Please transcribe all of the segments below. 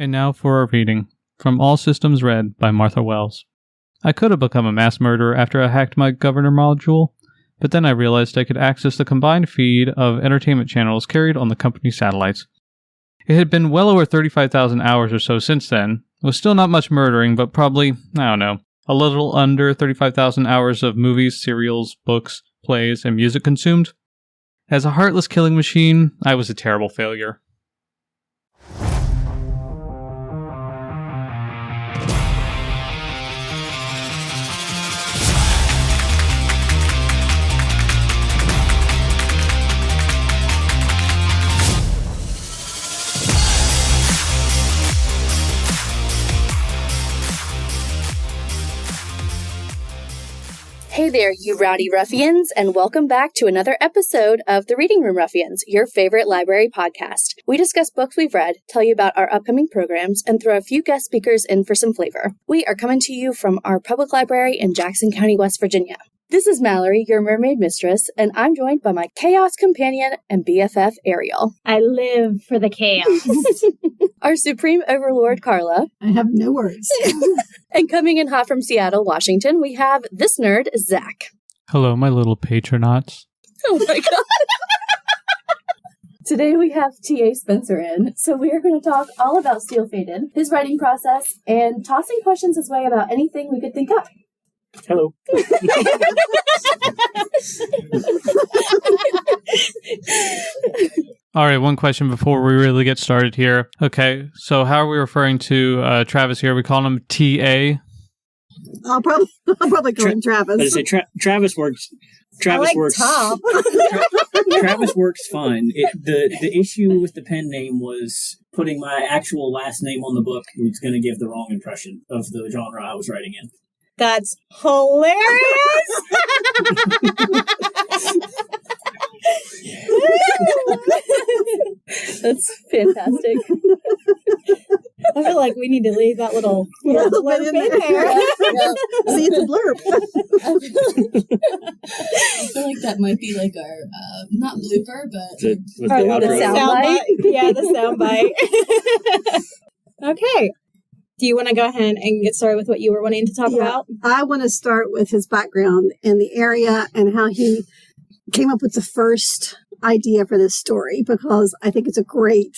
And now for our reading, from All Systems Red by Martha Wells. I could have become a mass murderer after I hacked my governor module, but then I realized I could access the combined feed of entertainment channels carried on the company's satellites. It had been well over 35,000 hours or so since then. It was still not much murdering, but probably, I don't know, a little under 35,000 hours of movies, serials, books, plays, and music consumed. As a heartless killing machine, I was a terrible failure. Hey there, you rowdy ruffians, and welcome back to another episode of the Reading Room Ruffians, your favorite library podcast. We discuss books we've read, tell you about our upcoming programs, and throw a few guest speakers in for some flavor. We are coming to you from our public library in Jackson County, West Virginia. This is Mallory, your mermaid mistress, and I'm joined by my chaos companion and BFF, Ariel. I live for the chaos. Our supreme overlord, Carla. I have no words. And coming in hot from Seattle, Washington, we have this nerd, Zach. Hello, my little patronauts. Oh my god. Today we have T.A. Spencer in, so we are going to talk all about Steelfated, his writing process, and tossing questions his way about anything we could think up. Hello. All right, one question before we really get started here. Okay, so how are we referring to Travis here? We call him T.A.? I'll probably call him Travis. Travis works. Travis works. Travis works fine. The issue with the pen name was putting my actual last name on the book was going to give the wrong impression of the genre I was writing in. That's hilarious! That's fantastic. I feel like we need to leave that little blurb in there. See, it's a blurb. I feel like that might be like our, not blooper, but... The soundbite. Yeah, the soundbite. Okay. Do you want to go ahead and get started with what you were wanting to talk about? I want to start with his background in the area and how he came up with the first idea for this story, because I think it's a great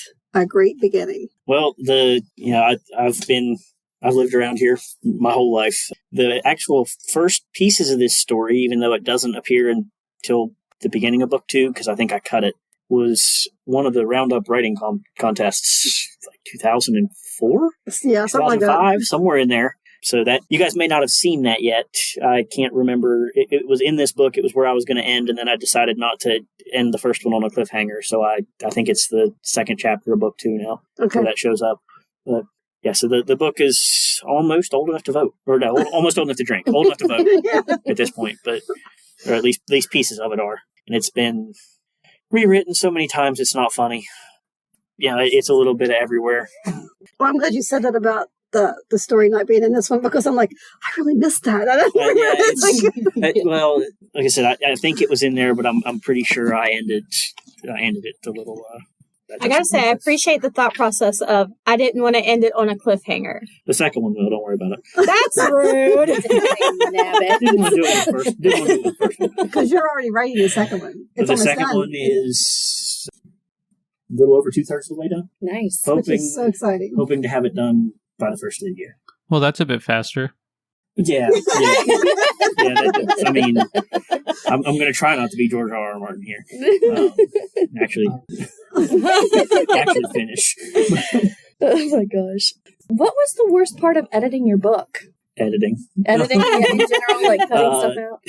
beginning. Well, I've lived around here my whole life. The actual first pieces of this story, even though it doesn't appear until the beginning of book 2, because I think I cut it, was one of the Roundup writing contests, like 2004? Yeah, something like that. 2005, somewhere in there. So that you guys may not have seen that yet. I can't remember. It was in this book. It was where I was going to end, and then I decided not to end the first one on a cliffhanger. So I think it's the second chapter of book 2 now. Okay. Where that shows up. But yeah, so the book is almost old enough to vote, or no, almost old enough to drink, old enough to vote at this point. But or at least pieces of it are, and it's been rewritten so many times it's not funny. Yeah, it's a little bit of everywhere. Well, I'm glad you said that about the story not being in this one, because I'm like, I really missed that. Well, like I said, I think it was in there, but I'm pretty sure I ended it a little. I gotta say, I appreciate the thought process of I didn't want to end it on a cliffhanger. The second one, though, don't worry about it. That's rude. Didn't want to do it the first one. Because you're already writing the second one. The second one is a little over 2/3 of the way done. Nice. Which is so exciting. Hoping to have it done by the first of the year. Well, that's a bit faster. Yeah. I mean, I'm going to try not to be George R. R. Martin here. Actually finish. Oh my gosh. What was the worst part of editing your book? Editing in general, like cutting stuff out?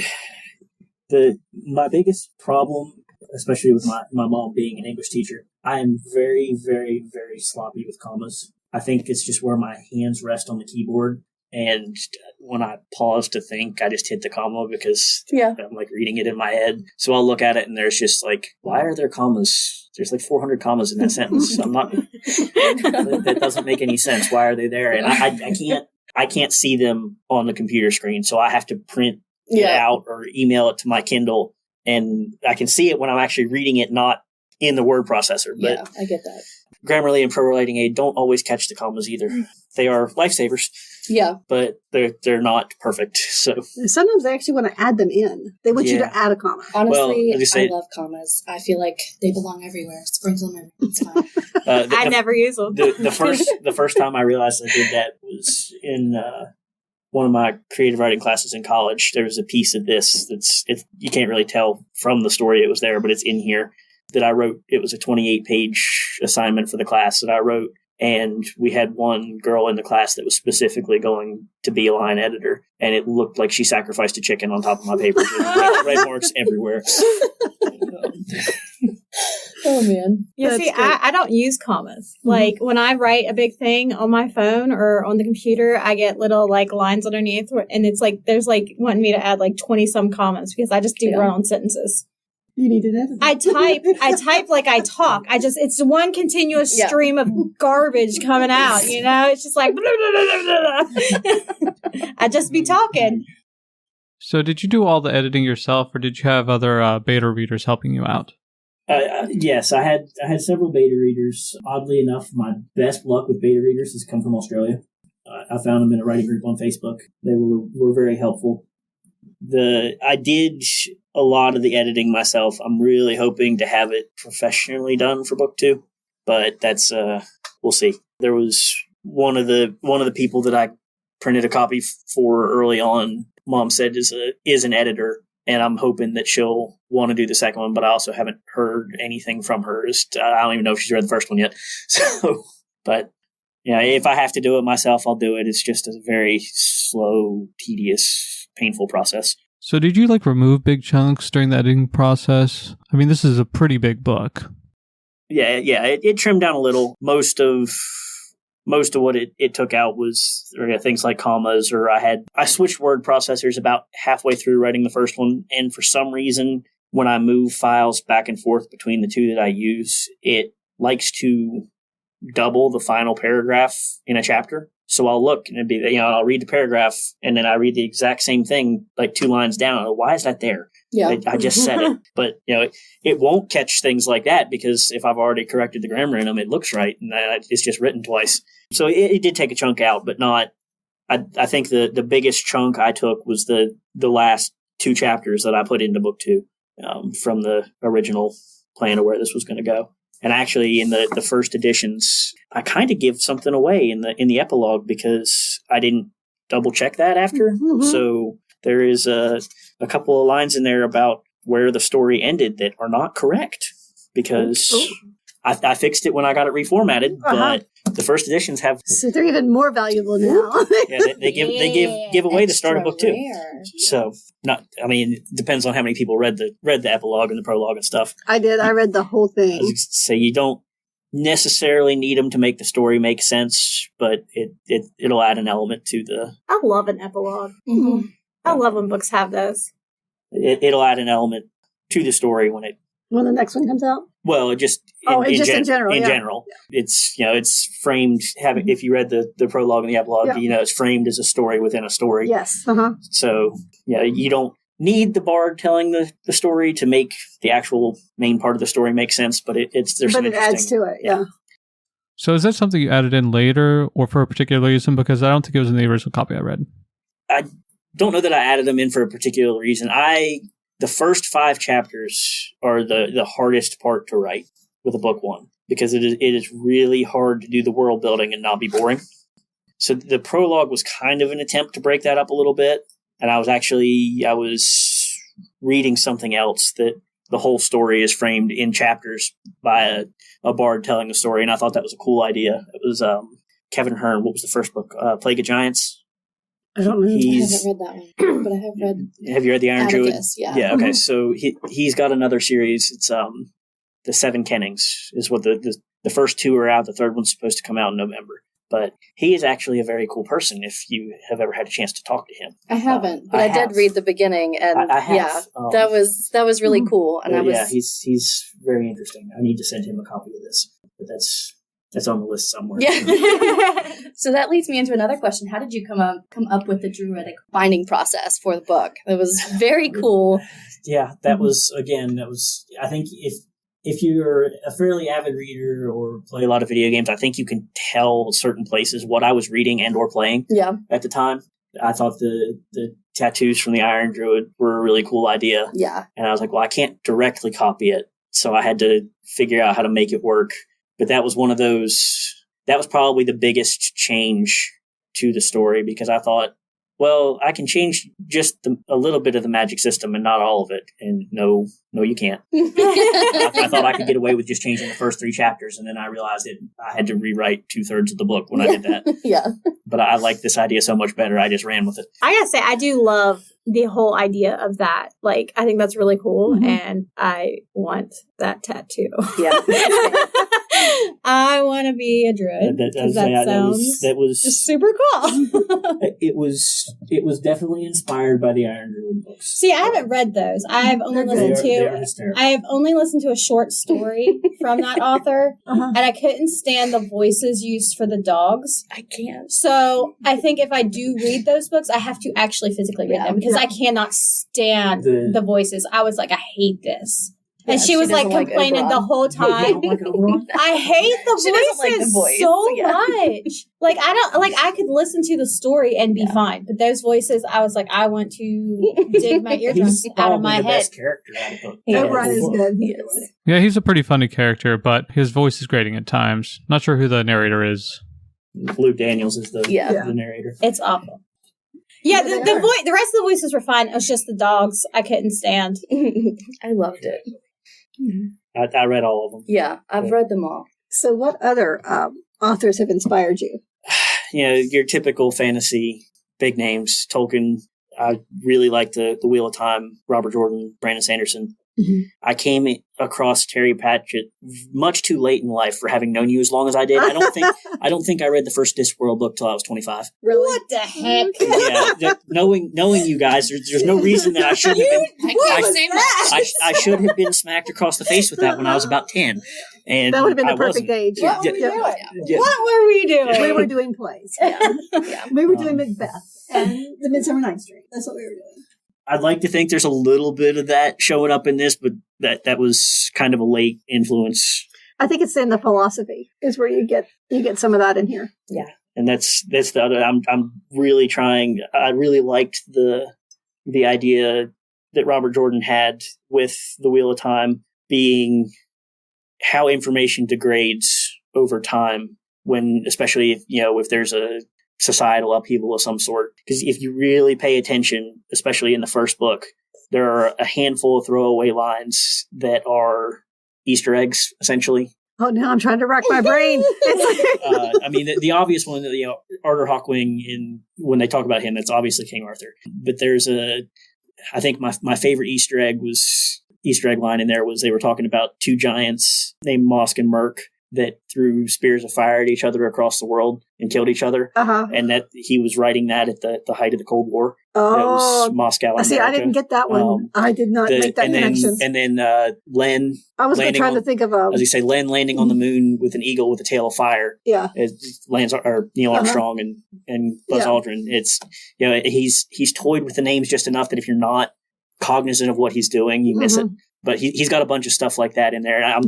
My biggest problem, especially with my mom being an English teacher, I am very, very, very sloppy with commas. I think it's just where my hands rest on the keyboard. And when I pause to think, I just hit the comma because I'm like reading it in my head. So I'll look at it and there's just like, why are there commas? There's like 400 commas in that sentence. That doesn't make any sense. Why are they there? And I can't see them on the computer screen. So I have to print it out or email it to my Kindle. And I can see it when I'm actually reading it, not in the word processor. But I get that. Grammarly and Pro Writing Aid don't always catch the commas either. They are lifesavers. Yeah. But they're not perfect. So sometimes they actually want to add them in. They want you to add a comma. Honestly, I love commas. I feel like they belong everywhere. Sprinkle them in. It's fine. I never use them. The first time I realized I did that was in one of my creative writing classes in college. There was a piece of this you can't really tell from the story it was there, but it's in here that I wrote. It was a 28-page assignment for the class that I wrote. And we had one girl in the class that was specifically going to be a line editor, and it looked like she sacrificed a chicken on top of my paper. Red marks everywhere. Oh, man. Yeah, see, I don't use commas. Mm-hmm. Like, when I write a big thing on my phone or on the computer, I get little, like, lines underneath, and it's like, there's, like, wanting me to add, like, 20-some commas, because I just do run-on sentences. You need to edit. I type like I talk. It's one continuous stream of garbage coming out, you know? It's just like, blah, blah, blah, blah. I just be talking. So did you do all the editing yourself, or did you have other beta readers helping you out? Yes, I had several beta readers. Oddly enough, my best luck with beta readers has come from Australia. I found them in a writing group on Facebook. They were very helpful. I did a lot of the editing myself. I'm really hoping to have it professionally done for book 2, but that's we'll see. There was one of the people that I printed a copy for early on. Mom said is an editor, and I'm hoping that she'll want to do the second one. But I also haven't heard anything from her. I don't even know if she's read the first one yet. So, but yeah, if I have to do it myself, I'll do it. It's just a very slow, tedious, painful process. So did you remove big chunks during the editing process? I mean, this is a pretty big book. Yeah, it trimmed down a little. Most of what it took out was things like commas, or I switched word processors about halfway through writing the first one, and for some reason, when I move files back and forth between the two that I use, it likes to double the final paragraph in a chapter. So I'll look and it'd be, I'll read the paragraph and then I read the exact same thing, like 2 lines down. Why is that there? Yeah. I just said it. But, it won't catch things like that, because if I've already corrected the grammar in them, it looks right. And it's just written twice. So it did take a chunk out, but not, I think the biggest chunk I took was the last 2 chapters that I put into book 2, from the original plan of where this was going to go. And actually, in the first editions, I kind of give something away in the epilogue, because I didn't double check that after. Mm-hmm. So there is a couple of lines in there about where the story ended that are not correct, because I fixed it when I got it reformatted. But the first editions have, so they're even more valuable now. Yeah, they give away the start of book 2. So it depends on how many people read the epilogue and the prologue and stuff. I did. I read the whole thing. So you don't necessarily need them to make the story make sense, but it'll add an element to the. I love an epilogue. Mm-hmm. I love when books have those. It'll add an element to the story when the next one comes out. Well, in general. In general, it's framed. If you read the prologue and the epilogue, it's framed as a story within a story. Yes. So you don't need the bard telling the story to make the actual main part of the story make sense, but it adds to it. Yeah. So is that something you added in later, or for a particular reason? Because I don't think it was in the original copy I read. I don't know that I added them in for a particular reason. The first 5 chapters are the hardest part to write with a book 1, because it is really hard to do the world building and not be boring. So the prologue was kind of an attempt to break that up a little bit. And I was reading something else that the whole story is framed in chapters by a bard telling the story. And I thought that was a cool idea. It was Kevin Hearn. What was the first book? Plague of Giants. I don't know. I haven't read that one, but I have read. Have you read the Iron Druid? Yeah. Yeah. Okay. So he's got another series. It's the 7 Kennings is what the first 2 are out. The third one's supposed to come out in November. But he is actually a very cool person. If you have ever had a chance to talk to him, I haven't, but I did read the beginning, and I have. That was really cool. And he's very interesting. I need to send him a copy of this, but that's on the list somewhere. Yeah. So that leads me into another question. How did you come up with the Druidic binding process for the book? It was very cool. Yeah, that was, I think if you're a fairly avid reader or play a lot of video games, I think you can tell certain places what I was reading and or playing at the time. I thought the tattoos from the Iron Druid were a really cool idea. Yeah. And I was like, well, I can't directly copy it. So I had to figure out how to make it work. But that was one of those, that was probably the biggest change to the story, because I thought, well, I can change just a little bit of the magic system and not all of it. And no, you can't. I thought I could get away with just changing the first 3 chapters, and then I realized I had to rewrite 2/3 of the book when I did that. Yeah. But I like this idea so much better, I just ran with it. I gotta say, I do love the whole idea of that. Like, I think that's really cool, and I want that tattoo. Yeah. I want to be a druid. That was just super cool. It was definitely inspired by the Iron Druid books. See, I haven't read those. I've only listened to a short story from that author, and I couldn't stand the voices used for the dogs. I can't. So I think if I do read those books, I have to actually physically read them, because I cannot stand the voices. I was like, I hate this. And she was like complaining the whole time. I hate the voices so much. Like, I could listen to the story and be fine, but those voices, I was like, I want to dig my eardrums out of my head. Best character out of the book. Oberon is good. Yeah, he's a pretty funny character, but his voice is grating at times. Not sure who the narrator is. Luke Daniels is the narrator. It's awful. Yeah, the rest of the voices were fine. It was just the dogs I couldn't stand. I loved it. I read all of them. Yeah, I've read them all. So what other authors have inspired you? You know, your typical fantasy, big names. Tolkien. I really liked the Wheel of Time, Robert Jordan, Brandon Sanderson. I came across Terry Pratchett much too late in life for having known you as long as I did. I don't think I read the first Discworld book till I was 25. Really? What the heck? Yeah, knowing you guys, there's no reason that I shouldn't have been. I should have been smacked across the face with that when I was about 10. And that would have been the perfect age. What were we doing? What were we doing? We were doing plays. Yeah. We were doing Macbeth and the Midsummer Night's Dream. That's what we were doing. I'd like to think there's a little bit of that showing up in this, but that was kind of a late influence. I think it's in the philosophy is where you get some of that in here. Yeah. And that's the other. I'm really trying. I really liked the idea that Robert Jordan had with the Wheel of Time being how information degrades over time, when especially if there's a societal upheaval of some sort. Because if you really pay attention, especially in the first book, there are a handful of throwaway lines that are Easter eggs, essentially. Oh, now I'm trying to rack my brain. I mean, the obvious one, Arthur Hawkwing, when they talk about him, that's obviously King Arthur. But there's I think my favorite Easter egg line in there was they were talking about 2 giants named Mosk and Merk that threw spears of fire at each other across the world and killed each other. And that he was writing that at the height of the Cold War. Oh, that was Moscow. See, I didn't get that one. I did not make that connection. And then Len. I was trying to think of as you say, Len landing on the moon with an eagle with a tail of fire. Yeah, Neil Armstrong and Buzz Aldrin. It's he's toyed with the names just enough that if you're not cognizant of what he's doing, you miss it. But he's got a bunch of stuff like that in there. And I'm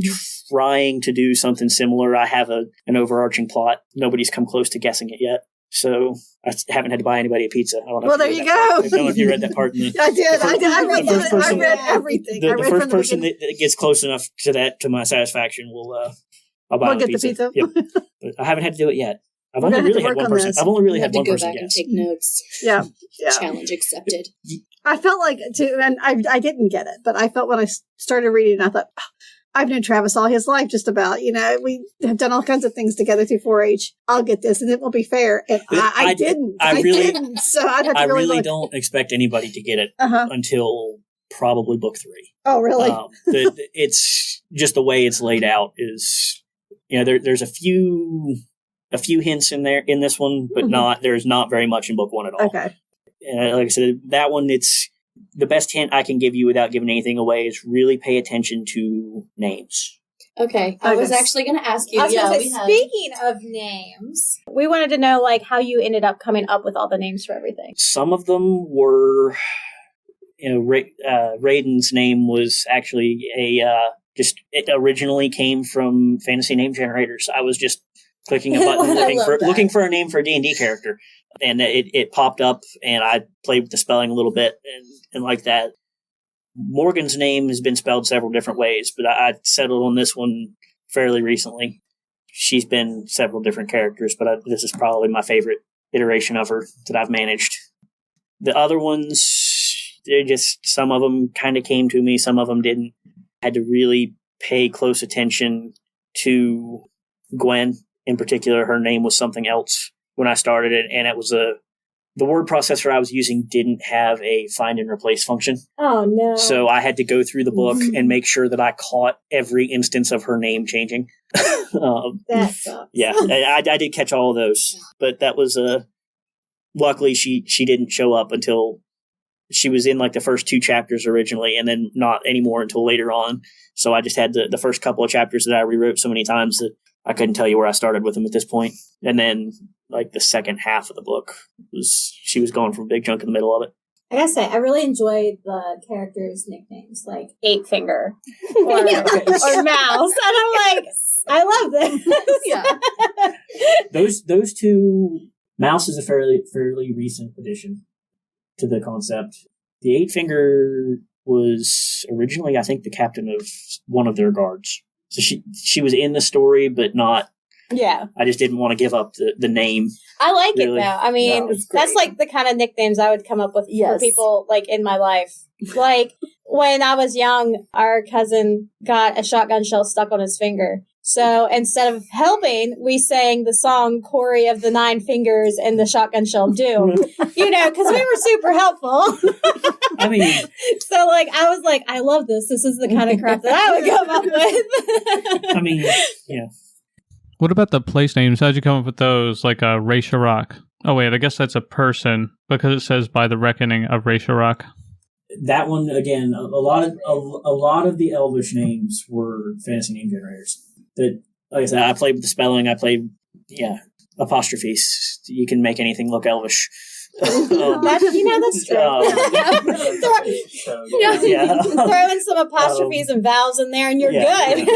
trying to do something similar. I have an overarching plot. Nobody's come close to guessing it yet. So I haven't had to buy anybody a pizza. Well, there you go. I don't know if you read that part. I did. I read everything. The first person that gets close enough to my satisfaction I'll buy the pizza. Yep. But I haven't had to do it yet. I've only really had one person. I've only really had one person guess. And take notes. Yeah. Challenge accepted. I felt like and I didn't get it, but I felt when I started reading, I thought, I've known Travis all his life, just about. We have done all kinds of things together through 4-H. I'll get this, and it will be fair. And I didn't. I didn't. So I'd have to really look. Don't expect anybody to get it until probably book 3. Oh, really? It's just the way it's laid out is, there's a few hints in there in this one, but there's not very much in book 1 at all. Okay. Like I said, that one, it's the best hint I can give you without giving anything away is really pay attention to names. Okay. I was actually going to ask you. Speaking of names, we wanted to know how you ended up coming up with all the names for everything. Some of them were, Raiden's name was actually it originally came from fantasy name generators. I was just clicking a button looking for a name for a D&D character, and it popped up, and I played with the spelling a little bit and like that. Morgan's name has been spelled several different ways, but I settled on this one fairly recently. She's been several different characters, but this is probably my favorite iteration of her that I've managed. The other ones, some of them kind of came to me, some of them didn't. I had to really pay close attention to Gwen. In particular, her name was something else when I started it, and it was the word processor I was using didn't have a find and replace function. Oh, no. So I had to go through the book and make sure that I caught every instance of her name changing. That sucks. Yeah, I did catch all of those. But that was, luckily she didn't show up until she was in like the first 2 chapters originally, and then not anymore until later on. So I just had the first couple of chapters that I rewrote so many times that I couldn't tell you where I started with them at this point. And then like the second half of the book she was going from a big chunk in the middle of it. I gotta say, I really enjoyed the characters' nicknames, like Eight Finger or Mouse. And I'm like, I love this. Yeah. Those 2, Mouse is a fairly recent addition to the concept. The Eight Finger was originally, I think, the captain of one of their guards. So she was in the story, but not. Yeah. I just didn't want to give up the name. I like really. it, though. I mean, that's like the kind of nicknames I would come up with for people like in my life. Like when I was young, our cousin got a shotgun shell stuck on his finger. So instead of helping, we sang the song Corey of the Nine Fingers and the Shotgun Shell Doom, because we were super helpful. I mean, so like, I was like, I love this. This is the kind of crap that I would come up with. I mean, yeah. What about the place names? How'd you come up with those? Like Ray Sharrock. Oh wait, I guess that's a person because it says by the reckoning of Ray Sharrock. That one again. A lot of the Elvish names were fantasy name generators. That, like I said, I played with the spelling. I played, apostrophes. You can make anything look Elvish. That's true. Throw in some apostrophes and vowels in there, and you're good.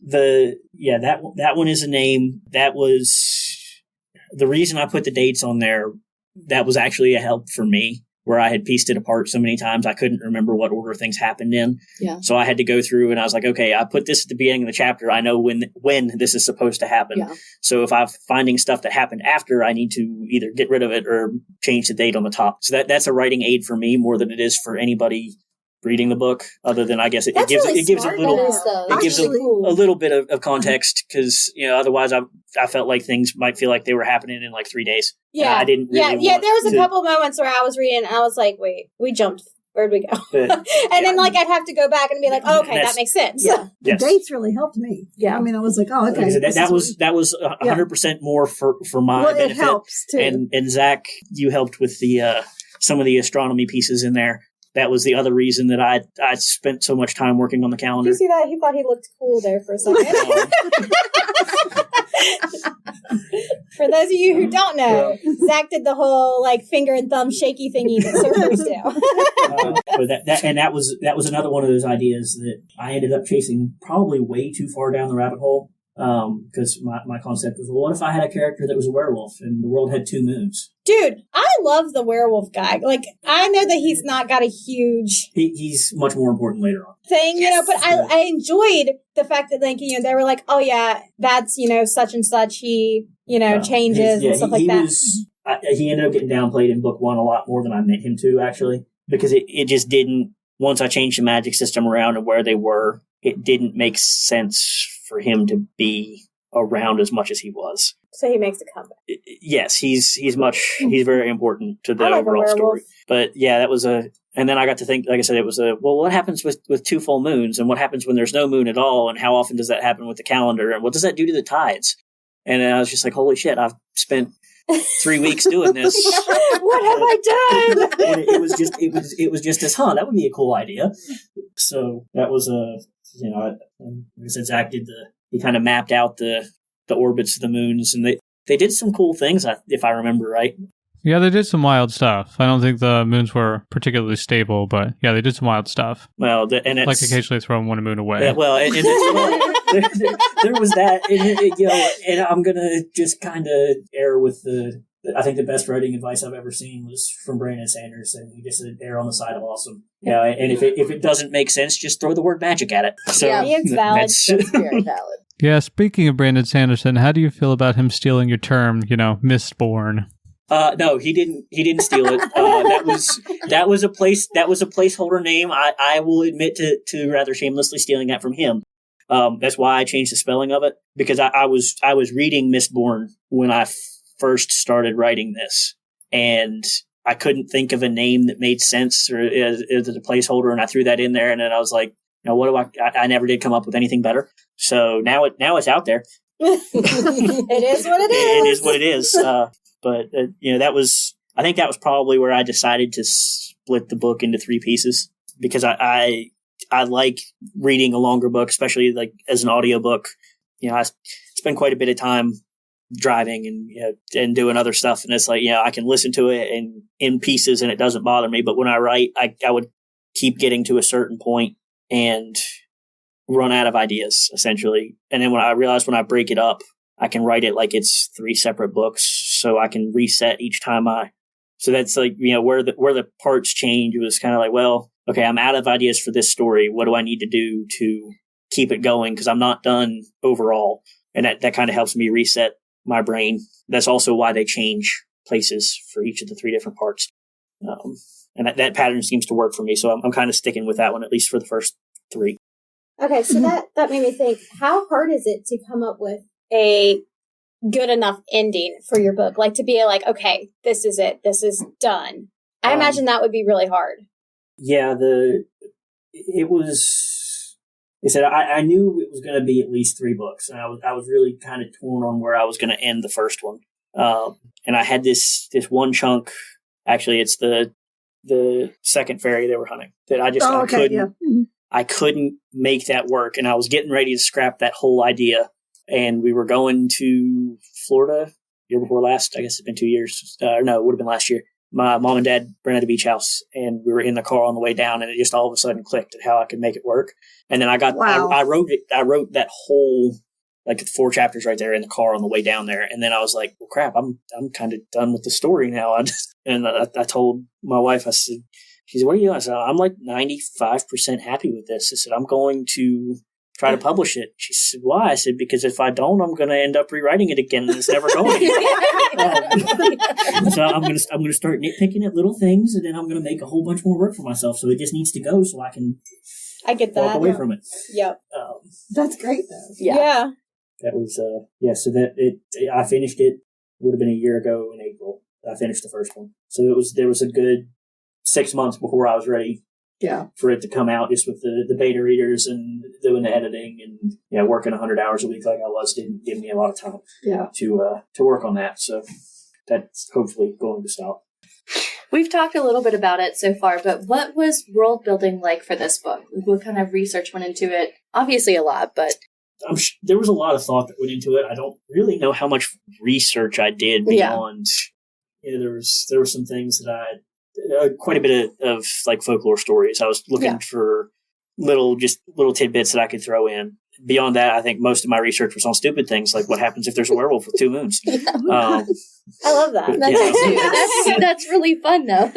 That one is a name. That was the reason I put the dates on there. That was actually a help for me, where I had pieced it apart so many times I couldn't remember what order things happened in. Yeah. So I had to go through and I was like, okay, I put this at the beginning of the chapter. I know when this is supposed to happen. Yeah. So if I'm finding stuff that happened after, I need to either get rid of it or change the date on the top. So that's a writing aid for me more than it is for anybody reading the book, other than I guess it gives a little bit of context, because otherwise I felt like things might feel like they were happening in like 3 days. Yeah, I didn't. Really there was a couple moments where I was reading and I was like, wait, we jumped. Where'd we go? Then like I'd have to go back and be like, oh, okay, that makes sense. Yeah, yes. The dates really helped me. Yeah, I mean, I was like, oh, okay. That was 100% more for my benefit. It helps too. And Zach, you helped with the some of the astronomy pieces in there. That was the other reason that I spent so much time working on the calendar. Did you see that? He thought he looked cool there for a second. For those of you who don't know, Zach did the whole like finger and thumb shaky thingy that surfers do. That was another one of those ideas that I ended up chasing probably way too far down the rabbit hole. Because my concept was, well, what if I had a character that was a werewolf and the world had 2 moons? Dude, I love the werewolf guy. Like, I know that he's not got a huge... He's much more important later on. Thing, but I enjoyed the fact that, like, they were like, oh, yeah, that's, such and such. He, changes and stuff like that. He ended up getting downplayed in book 1 a lot more than I meant him to, actually. Because it just didn't... Once I changed the magic system around and where they were, it didn't make sense for him to be around as much as he was. So he makes a comeback. Yes, he's very important to the overall story. But yeah, that was and then I got to think, like I said, it was what happens with 2 full moons, and what happens when there's no moon at all, and how often does that happen with the calendar, and what does that do to the tides? And then I was just like, holy shit, I've spent 3 weeks doing this. What have I done? And it was just this, that would be a cool idea. So that was like I said, Zach he kind of mapped out the orbits of the moons, and they did some cool things, if I remember right. Yeah, they did some wild stuff. I don't think the moons were particularly stable, but yeah, they did some wild stuff. Well, and it's like occasionally throwing one moon away. Yeah, well, and there was that, and I'm gonna just kind of err with the. I think the best writing advice I've ever seen was from Brandon Sanders, and he just said err on the side of awesome. Yeah, and if it doesn't make sense, just throw the word magic at it. So yeah, it's valid. That's very valid. Yeah, speaking of Brandon Sanderson, how do you feel about him stealing your term, Mistborn? No, he didn't steal it. That was a placeholder name. I will admit to rather shamelessly stealing that from him. That's why I changed the spelling of it, because I was reading Mistborn when I first started writing this, and I couldn't think of a name that made sense or as a placeholder, and I threw that in there, and then I was like, what do I never did come up with anything better. So now it's out there. It is what it is. It is what it is. But I think that was probably where I decided to split the book into 3 pieces, because I like reading a longer book, especially like as an audiobook. I spend quite a bit of time driving and doing other stuff, and it's like, I can listen to it and in pieces and it doesn't bother me. But when I write, I would keep getting to a certain point and run out of ideas, essentially. And then when I realized when I break it up, I can write it like it's 3 separate books, so I can reset each time so that's like, where the parts change. It was kind of like, well, okay, I'm out of ideas for this story. What do I need to do to keep it going? Because I'm not done overall. And that kind of helps me reset my brain. That's also why they change places for each of the 3 different parts. And that pattern seems to work for me. So I'm kind of sticking with that one, at least for the first 3. Okay, so that made me think, how hard is it to come up with a good enough ending for your book? Like, to be like, okay, this is it. This is done. I imagine that would be really hard. Yeah, it was, I said, I knew it was going to be at least 3 books, and I was really kind of torn on where I was going to end the first one. And I had this one chunk, actually it's the second fairy they were hunting, that I couldn't make that work, and I was getting ready to scrap that whole idea. And we were going to Florida year before last. I guess it's been 2 years. No, it would have been last year. My mom and dad rented a beach house, and we were in the car on the way down, and it just all of a sudden clicked at how I could make it work. And then I wrote that whole, like 4 chapters right there in the car on the way down there. And then I was like, well, crap, I'm kind of done with the story now. I told my wife, I said, she said, what are you doing? I said, I'm like 95% happy with this. I said, I'm going to try to publish it. She said, why? I said, because if I don't, I'm going to end up rewriting it again, and it's never going anywhere. So I'm going to start nitpicking at little things, and then I'm going to make a whole bunch more work for myself. So it just needs to go, so I can walk away from it. Yep. That's great, though. Yeah. That was So I finished it. Would have been a year ago in April. I finished the first one. So there was a good 6 months before I was ready. Yeah, for it to come out, just with the beta readers and doing the editing and working 100 hours a week like I was didn't give me a lot of time to work on that. So that's hopefully going to stop. We've talked a little bit about it so far, but what was world building like for this book? What kind of research went into it? Obviously a lot, but there was a lot of thought that went into it. I don't really know how much research I did beyond. There were some things that I. Quite a bit of like folklore stories. I was looking for little tidbits that I could throw in. Beyond that, I think most of my research was on stupid things like what happens if there's a werewolf with 2 moons. I love that. That's really fun, though.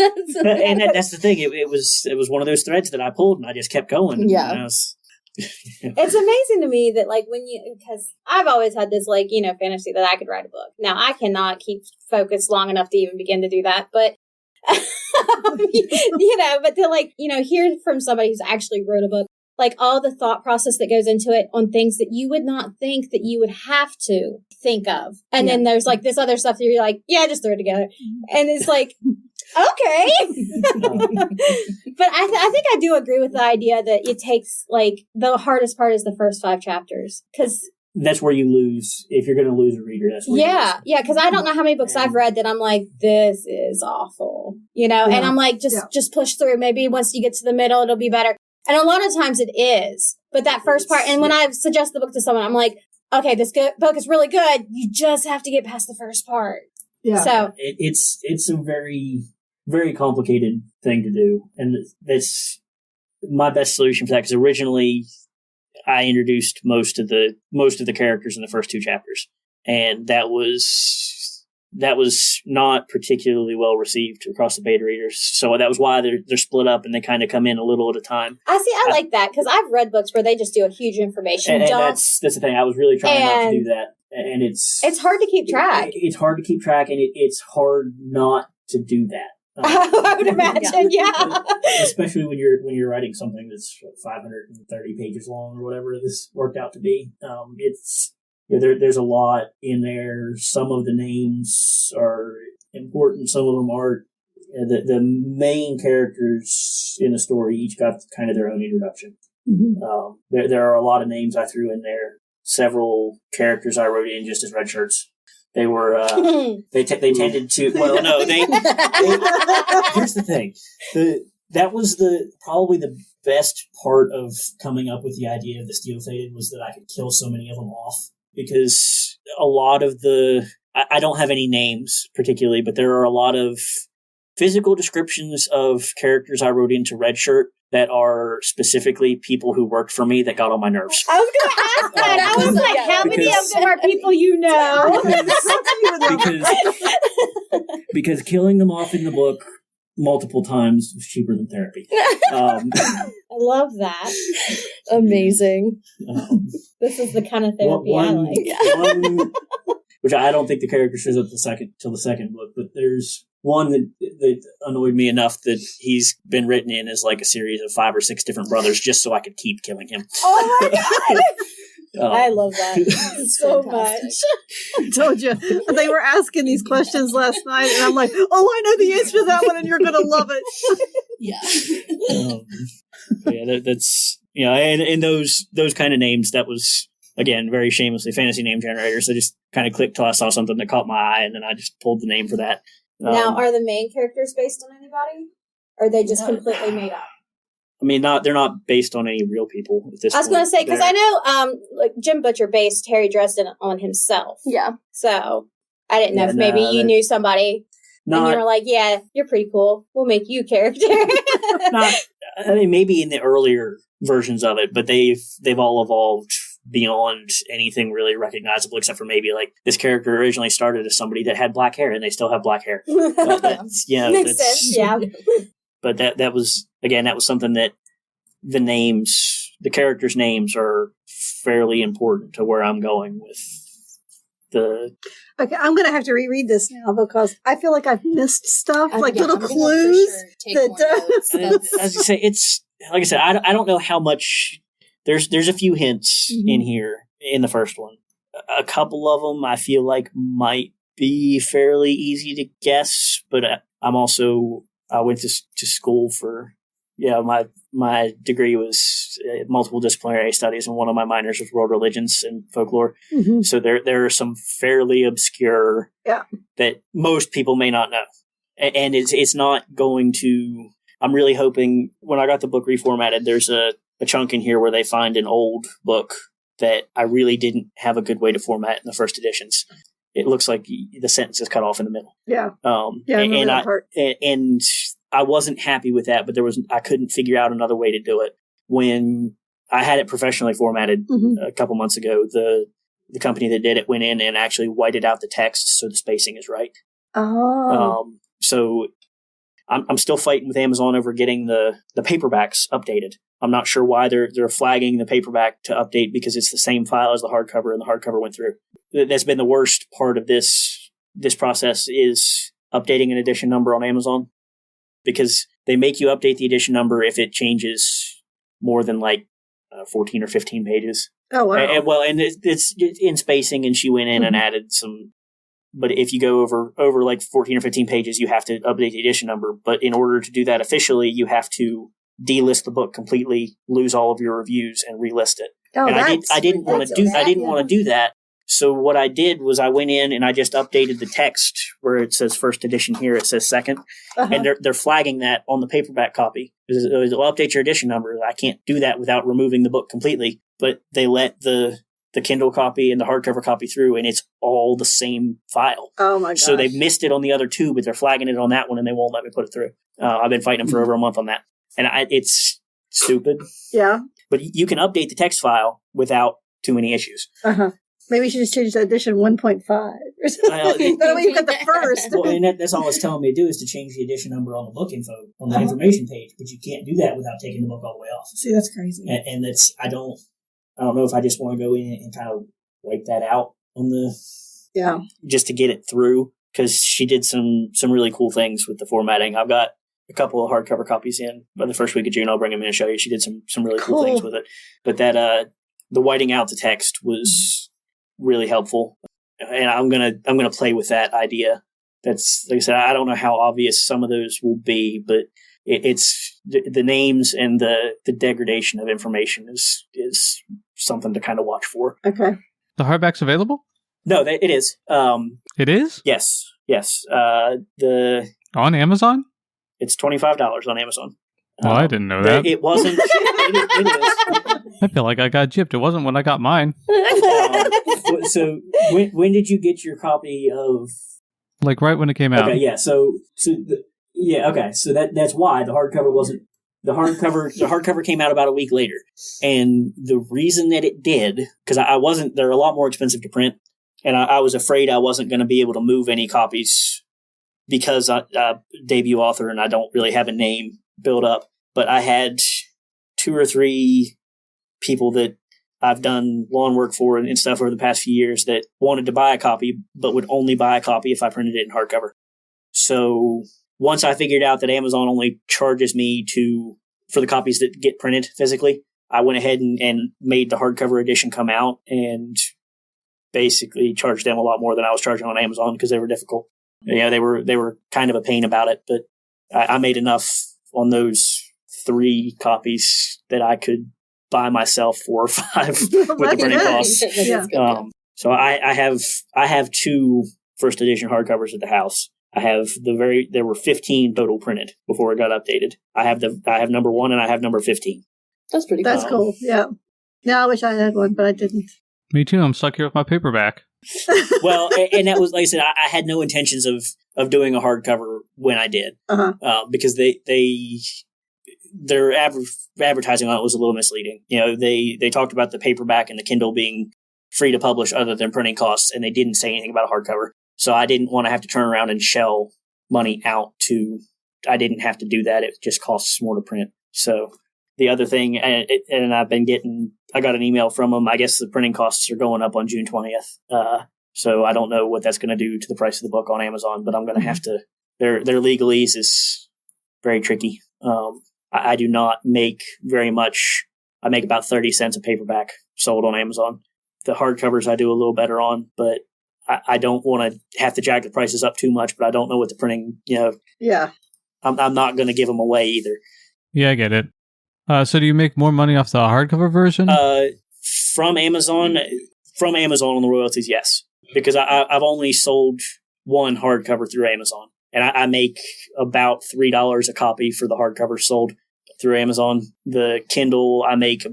And that's the thing. It was one of those threads that I pulled, and I just kept going. Yeah. It's amazing to me that, like, because I've always had this, like, fantasy that I could write a book. Now, I cannot keep focused long enough to even begin to do that, but but to hear from somebody who's actually wrote a book, like all the thought process that goes into it on things that you would not think that you would have to think of. And then there's like this other stuff that you're like, yeah, just throw it together. And it's like, okay. But I think I do agree with the idea that it takes, like, the hardest part is the first 5 chapters. Because that's where you lose. If you're going to lose a reader, that's where you lose. Yeah, because I don't know how many books I've read that I'm like, this is awful, and I'm like, just push through. Maybe once you get to the middle, it'll be better. And a lot of times it is. But that first part, and when I suggest the book to someone, I'm like, okay, this book is really good. You just have to get past the first part. Yeah. So it's a very, very complicated thing to do, and that's my best solution for that. Because originally, I introduced most of the characters in the first 2 chapters, and that was not particularly well received across the beta readers. So that was why they're split up, and they kind of come in a little at a time. I like that, because I've read books where they just do a huge information And dump. that's the thing. I was really trying not to do that, and it's hard to keep track. It's hard to keep track, and it's hard not to do that. I would imagine, yeah. Especially when you're writing something that's 530 pages long or whatever this worked out to be. It's there's a lot in there. Some of the names are important. Some of them aren't. The main characters in the story each got kind of their own introduction. Mm-hmm. There are a lot of names I threw in there. Several characters I wrote in just as red shirts. They were, they tended to, well, no, they here's the thing. That was probably the best part of coming up with the idea of the Steelfated, was that I could kill so many of them off, because a lot of I don't have any names particularly, but there are a lot of physical descriptions of characters I wrote into red shirt that are specifically people who worked for me that got on my nerves. I was going to ask that. I was like, how many of them are people you know? Because killing them off in the book multiple times was cheaper than therapy. I love that. Amazing. This is the kind of therapy I like. Which I don't think the character shows up till the second book, but there's one that annoyed me enough that he's been written in as like a series of 5 or 6 different brothers just so I could keep killing him. Oh my god! I love that so much. I told you. They were asking these questions last night, and I'm like, oh, I know the answer to that one, and you're going to love it. Yeah. That's, and those kind of names, that was, again, very shamelessly fantasy name generators. I just kind of clicked till I saw something that caught my eye, and then I just pulled the name for that. Now, are the main characters based on anybody? Or are they just completely made up? I mean, they're not based on any real people at this point. I was going to say, because I know like Jim Butcher based Harry Dresden on himself. Yeah. So I didn't know if maybe you knew somebody and you were like, yeah, you're pretty cool. We'll make you character. I mean, maybe in the earlier versions of it, but they've all evolved beyond anything really recognizable, except for maybe like this character originally started as somebody that had black hair, and they still have black hair. Makes sense. Yeah. But that was something that the characters' names are fairly important to where I'm going with the. Okay, I'm going to have to reread this now because I feel like I've missed stuff, like little I'm gonna clues. for sure take more notes. As you say, it's like I said, I don't know how much. There's a few hints in here in the first one. A couple of them I feel like might be fairly easy to guess, but I went to school for my degree was multiple disciplinary studies, and one of my minors was world religions and folklore. Mm-hmm. So there are some fairly obscure that most people may not know, and it's not going to. I'm really hoping when I got the book reformatted, there's a chunk in here where they find an old book that I really didn't have a good way to format in the first editions. It looks like the sentence is cut off in the middle. Yeah. And I wasn't happy with that, but I couldn't figure out another way to do it. When I had it professionally formatted a couple months ago, the company that did it went in and actually whited out the text so the spacing is right. Oh. So I'm still fighting with Amazon over getting the paperbacks updated. I'm not sure why they're flagging the paperback to update, because it's the same file as the hardcover, and the hardcover went through. That's been the worst part of this process, is updating an edition number on Amazon, because they make you update the edition number if it changes more than 14 or 15 pages. Oh, wow. And it's in spacing, and she went in and added some. But if you go over like 14 or 15 pages, you have to update the edition number. But in order to do that officially, you have to delist the book completely, lose all of your reviews, and relist it. Oh, and I didn't want to do that. So what I did was I went in and I just updated the text where it says first edition here, it says second, and they're flagging that on the paperback copy. It'll update your edition number. I can't do that without removing the book completely. But they let the the Kindle copy and the hardcover copy through, and it's all the same file. Oh my gosh. So they've missed it on the other two, but they're flagging it on that one, and they won't let me put it through. I've been fighting them for over a month on that. And it's stupid. Yeah. But you can update the text file without too many issues. Uh-huh. Maybe you should just change to edition 1.5 or something. That way you've got the first. Well, and that's all it's telling me to do is to change the edition number on the book info, on the information page. But you can't do that without taking the book all the way off. See, that's crazy. And that's, I don't know if I just want to go in and kind of wipe that out on the, just to get it through. Because she did some really cool things with the formatting. I've got a couple of hardcover copies in. By the first week of June, I'll bring them in and show you. She did some really cool things with it. But that the whiting out the text was really helpful, and I'm gonna play with that idea. That's, like I said, I don't know how obvious some of those will be, but it's the names and the degradation of information is something to kind of watch for. Okay. The hardback's available? No, it is. It is? Yes. On Amazon? It's $25 on Amazon. Oh, I didn't know that. It wasn't. it is. I feel like I got gypped. It wasn't when I got mine. So when did you get your copy of? Like right when it came out. Okay, yeah. So okay. So that's why the hardcover wasn't. The hardcover came out about a week later, and the reason that it did, because I wasn't. They're a lot more expensive to print, and I was afraid I wasn't going to be able to move any copies because I debut author and I don't really have a name built up. But I had 2 or 3 people that I've done lawn work for and stuff over the past few years that wanted to buy a copy, but would only buy a copy if I printed it in hardcover. So once I figured out that Amazon only charges me for the copies that get printed physically, I went ahead and made the hardcover edition come out and basically charged them a lot more than I was charging on Amazon because they were difficult. Yeah, they were kind of a pain about it, but I made enough on those 3 copies that I could buy myself 4 or 5 with the printing costs. Yeah. So I have 2 first edition hardcovers at the house. I have there were 15 total printed before it got updated. I have number 1 and I have number 15. That's pretty cool. That's cool. Yeah. No, I wish I had one, but I didn't. Me too. I'm stuck here with my paperback. Well, and that was, like I said, I had no intentions of doing a hardcover when I did, because their advertising on it was a little misleading. You know, they talked about the paperback and the Kindle being free to publish other than printing costs, and they didn't say anything about a hardcover. So I didn't want to have to turn around and shell money out I didn't have to do that. It just costs more to print. So the other thing, and I got an email from them. I guess the printing costs are going up on June 20th. So I don't know what that's going to do to the price of the book on Amazon, but I'm going to have to, their legalese is very tricky. I do not make very much. I make about 30 cents a paperback sold on Amazon. The hardcovers I do a little better on, but I don't want to have to jack the prices up too much, but I don't know what the printing, Yeah. I'm not going to give them away either. Yeah, I get it. So do you make more money off the hardcover version? From Amazon on the royalties, yes. Because I've only sold 1 hardcover through Amazon. And I make about $3 a copy for the hardcover sold through Amazon. The Kindle, I make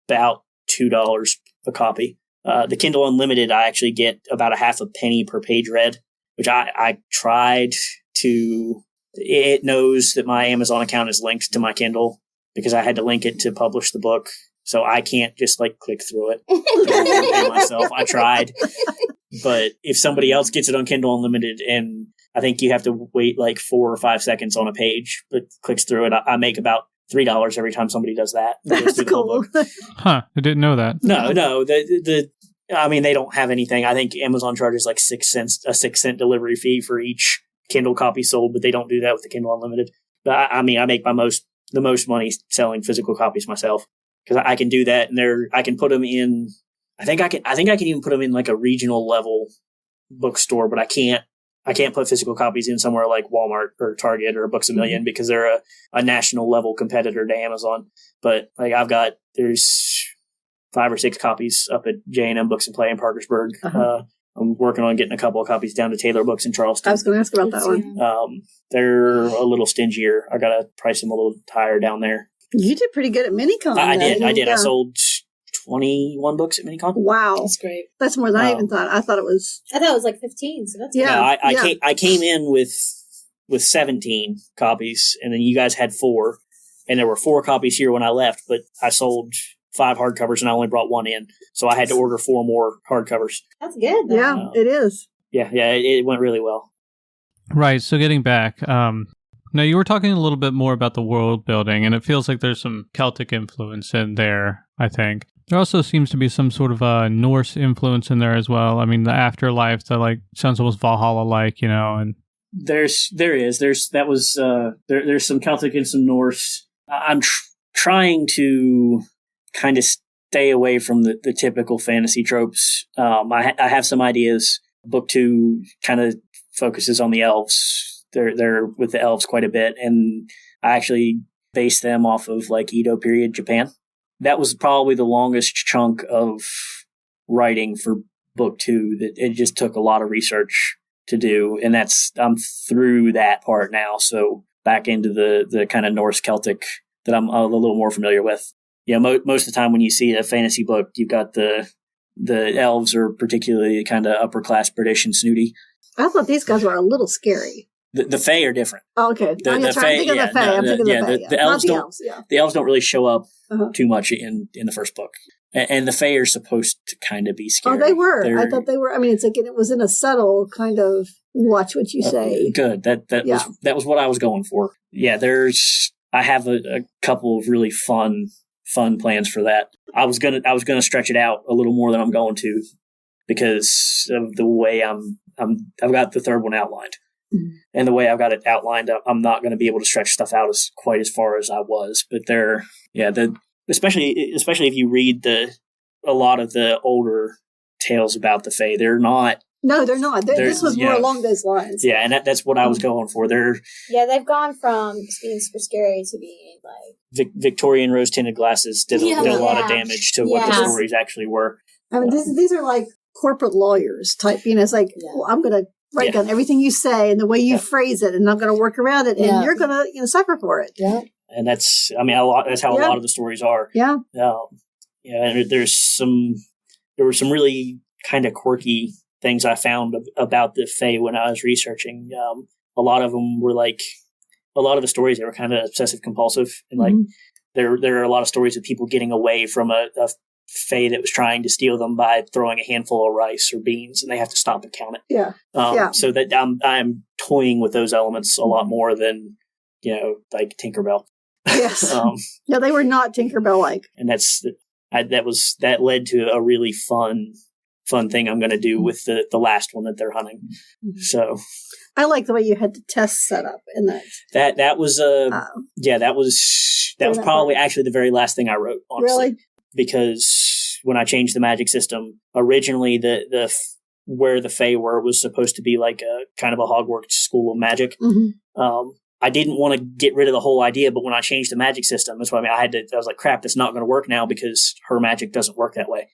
about $2 a copy. The Kindle Unlimited, I actually get about a half a penny per page read, which I tried to... It knows that my Amazon account is linked to my Kindle because I had to link it to publish the book. So I can't just click through it myself. I tried. But if somebody else gets it on Kindle Unlimited, and I think you have to wait 4 or 5 seconds on a page, but clicks through it, I make about $3 every time somebody does that. That's cool. Huh. I didn't know that. No. They don't have anything. I think Amazon charges 6 cents, a 6-cent delivery fee for each Kindle copy sold, but they don't do that with the Kindle Unlimited. But I make the most money selling physical copies myself because I can do that, and I can put them in. I think I can even put them in a regional level bookstore, but I can't put physical copies in somewhere like Walmart or Target or Books A Million because they're a national level competitor to Amazon. But there's 5 or 6 copies up at J&M Books and Play in Parkersburg. I'm working on getting a couple of copies down to Taylor Books in Charleston. I was going to ask about that one. They're a little stingier. I got to price them a little higher down there. You did pretty good at Minicon. I did. I sold 21 books at Minicon. Wow. That's great. That's more than I even thought. I thought it was. I thought it was like 15, so that's Yeah. No, I came in with 17 copies, and then you guys had 4, and there were 4 copies here when I left, but I sold 5 hardcovers and I only brought 1 in, so I had to order 4 more hardcovers. That's good, though. Yeah, it is. Yeah, it went really well. Right. So getting back, now you were talking a little bit more about the world building, and it feels like there's some Celtic influence in there, I think. There also seems to be some sort of Norse influence in there as well. I mean, the afterlife that like sounds almost Valhalla-like, you know, and There's some Celtic and some Norse. I'm trying to kind of stay away from the typical fantasy tropes. I have some ideas. Book 2 kind of focuses on the elves. They're with the elves quite a bit, and I actually based them off of like Edo period Japan. That was probably the longest chunk of writing for book 2. That it just took a lot of research to do, and I'm through that part now. So back into the kind of Norse Celtic that I'm a little more familiar with. Yeah, most of the time when you see a fantasy book, you've got the elves are particularly kind of upper class British and snooty. I thought these guys were a little scary. The Fae are different. Oh, okay. I'm thinking of the Fae. I'm thinking of the Fae. The elves Not the don't. elves, yeah. The elves don't really show up too much in the first book, and the Fae are supposed to kind of be scary. Oh, they were. I thought they were. I mean, it's again, it was in a subtle kind of watch what you say. Good. That was what I was going for. Yeah, I have a couple of really fun plans for that. I was gonna stretch it out a little more than I'm going to because of the way I've got the third one outlined. And the way I've got it outlined, I'm not going to be able to stretch stuff out quite as far as I was. But especially if you read a lot of the older tales about the Fae, they're not. No, they're not. This was more along those lines. Yeah, and that's what I was going for. They've gone from being super scary to being like Victorian rose-tinted glasses did a lot of damage to what the stories actually were. I mean, these are like corporate lawyers type. You know, it's like, well, I'm going to write down everything you say and the way you phrase it, and I'm going to work around it, and you're going to suffer for it. Yeah, and that's how a lot of the stories are. Yeah, and there were some really kind of quirky things I found about the Fae when I was researching. A lot of them were like a lot of the stories. They were kind of obsessive compulsive, and like there are a lot of stories of people getting away from a Fae that was trying to steal them by throwing a handful of rice or beans, and they have to stop and count it. Yeah. So that I'm toying with those elements a lot more than like Tinkerbell. Yes. They were not Tinkerbell like, and that led to a really fun thing I'm going to do with the last one that they're hunting. So I like the way you had the test set up in that. That was that was probably actually the very last thing I wrote, honestly. Really? Because when I changed the magic system, originally the where the Fae were was supposed to be like a kind of a Hogwarts school of magic. I didn't want to get rid of the whole idea, but when I changed the magic system, that's what I was like, crap, that's not going to work now because her magic doesn't work that way.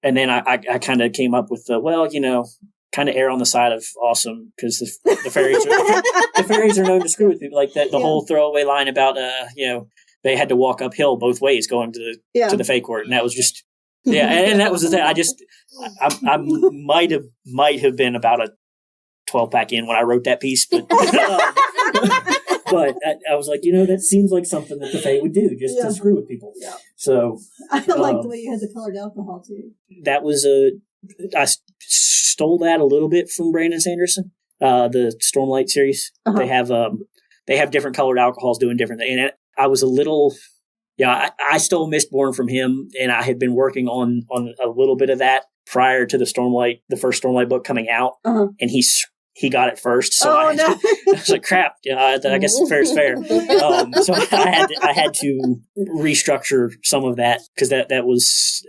And then I kind of came up with kind of err on the side of awesome because the fairies the fairies are known to screw with people like that. The whole throwaway line about they had to walk uphill both ways going to the Fae court, and that was just and that was the thing. I might have been about a 12-pack in when I wrote that piece, but but I was like, that seems like something that the Fae would do just to screw with people. Yeah. So I like the way you had the colored alcohol too. That was I stole that a little bit from Brandon Sanderson, the Stormlight series. They have different colored alcohols doing different things. And I was a little, I stole Mistborn from him, and I had been working on a little bit of that prior to the first Stormlight book coming out, and he got it first, so I was like, crap. I guess fair is fair. So I had to restructure some of that because that was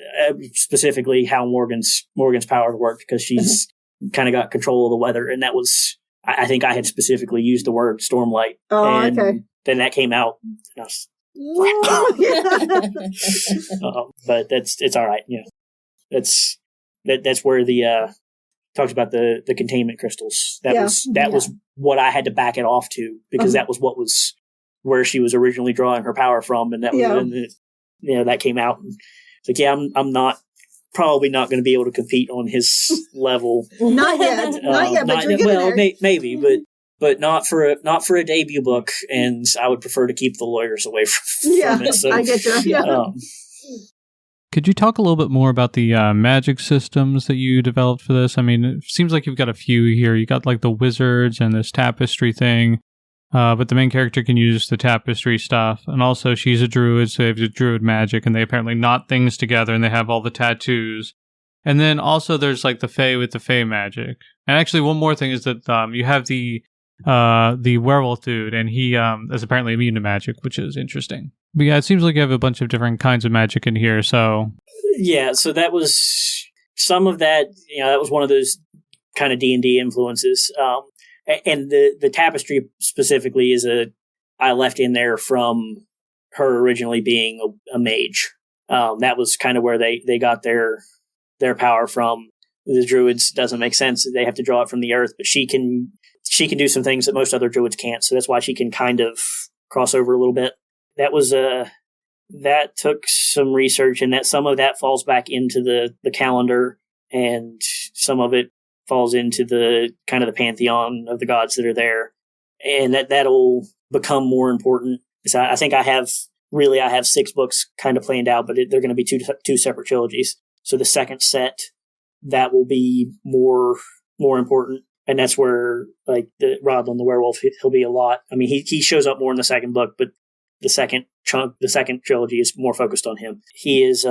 specifically how Morgan's powers worked, because she's kind of got control of the weather, and that was I think I had specifically used the word Stormlight. Oh, okay. Then that came out. And I was, but it's all right. That's where the talks about the containment crystals. That was what I had to back it off to, because that was where she was originally drawing her power from, and that was that came out. And like, yeah, I'm probably not going to be able to compete on his level. Not yet. Not yet, but you're getting there. Maybe, but not for a debut book, and I would prefer to keep the lawyers away from it. So, I get you. Yeah. Could you talk a little bit more about the magic systems that you developed for this? I mean, it seems like you've got a few here. You got like the wizards and this tapestry thing, but the main character can use the tapestry stuff. And also she's a druid, so they have the druid magic, and they apparently knot things together, and they have all the tattoos. And then also there's like the fae with the fae magic. And actually one more thing is that you have the werewolf dude, and he is apparently immune to magic, which is interesting. But yeah, it seems like you have a bunch of different kinds of magic in here, so... Yeah, so that was... Some of that, that was one of those kind of D&D influences. And the tapestry specifically I left in there from her originally being a mage. That was kind of where they got their power from. The druids doesn't make sense. They have to draw it from the earth, but she can do some things that most other druids can't. So that's why she can kind of cross over a little bit. That took some research, and that some of that falls back into the calendar, and some of it falls into the kind of the pantheon of the gods that are there. And that'll become more important. So I think I have 6 books kind of planned out, but they're going to be two separate trilogies. So the second set, that will be more important. And that's where, like, the Rodlin, the werewolf, he'll be a lot. I mean, he shows up more in the second book, but the second trilogy is more focused on him. He is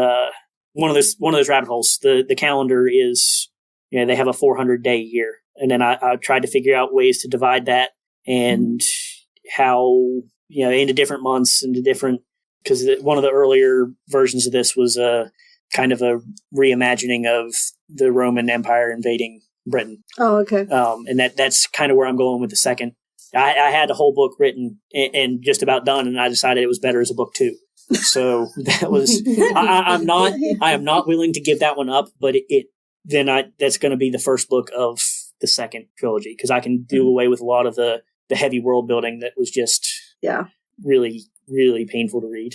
one of those rabbit holes. The calendar is, they have a 400-day year. And then I tried to figure out ways to divide that, and how, into different months, into different, because one of the earlier versions of this was kind of a reimagining of the Roman Empire invading Britain. Oh, okay. And that's kind of where I'm going with the second. I had a whole book written and just about done, and I decided it was better as a book too. So that was. I am not willing to give that one up, but that's going to be the first book of the second trilogy, because I can do away with a lot of the heavy world building that was just really, really painful to read.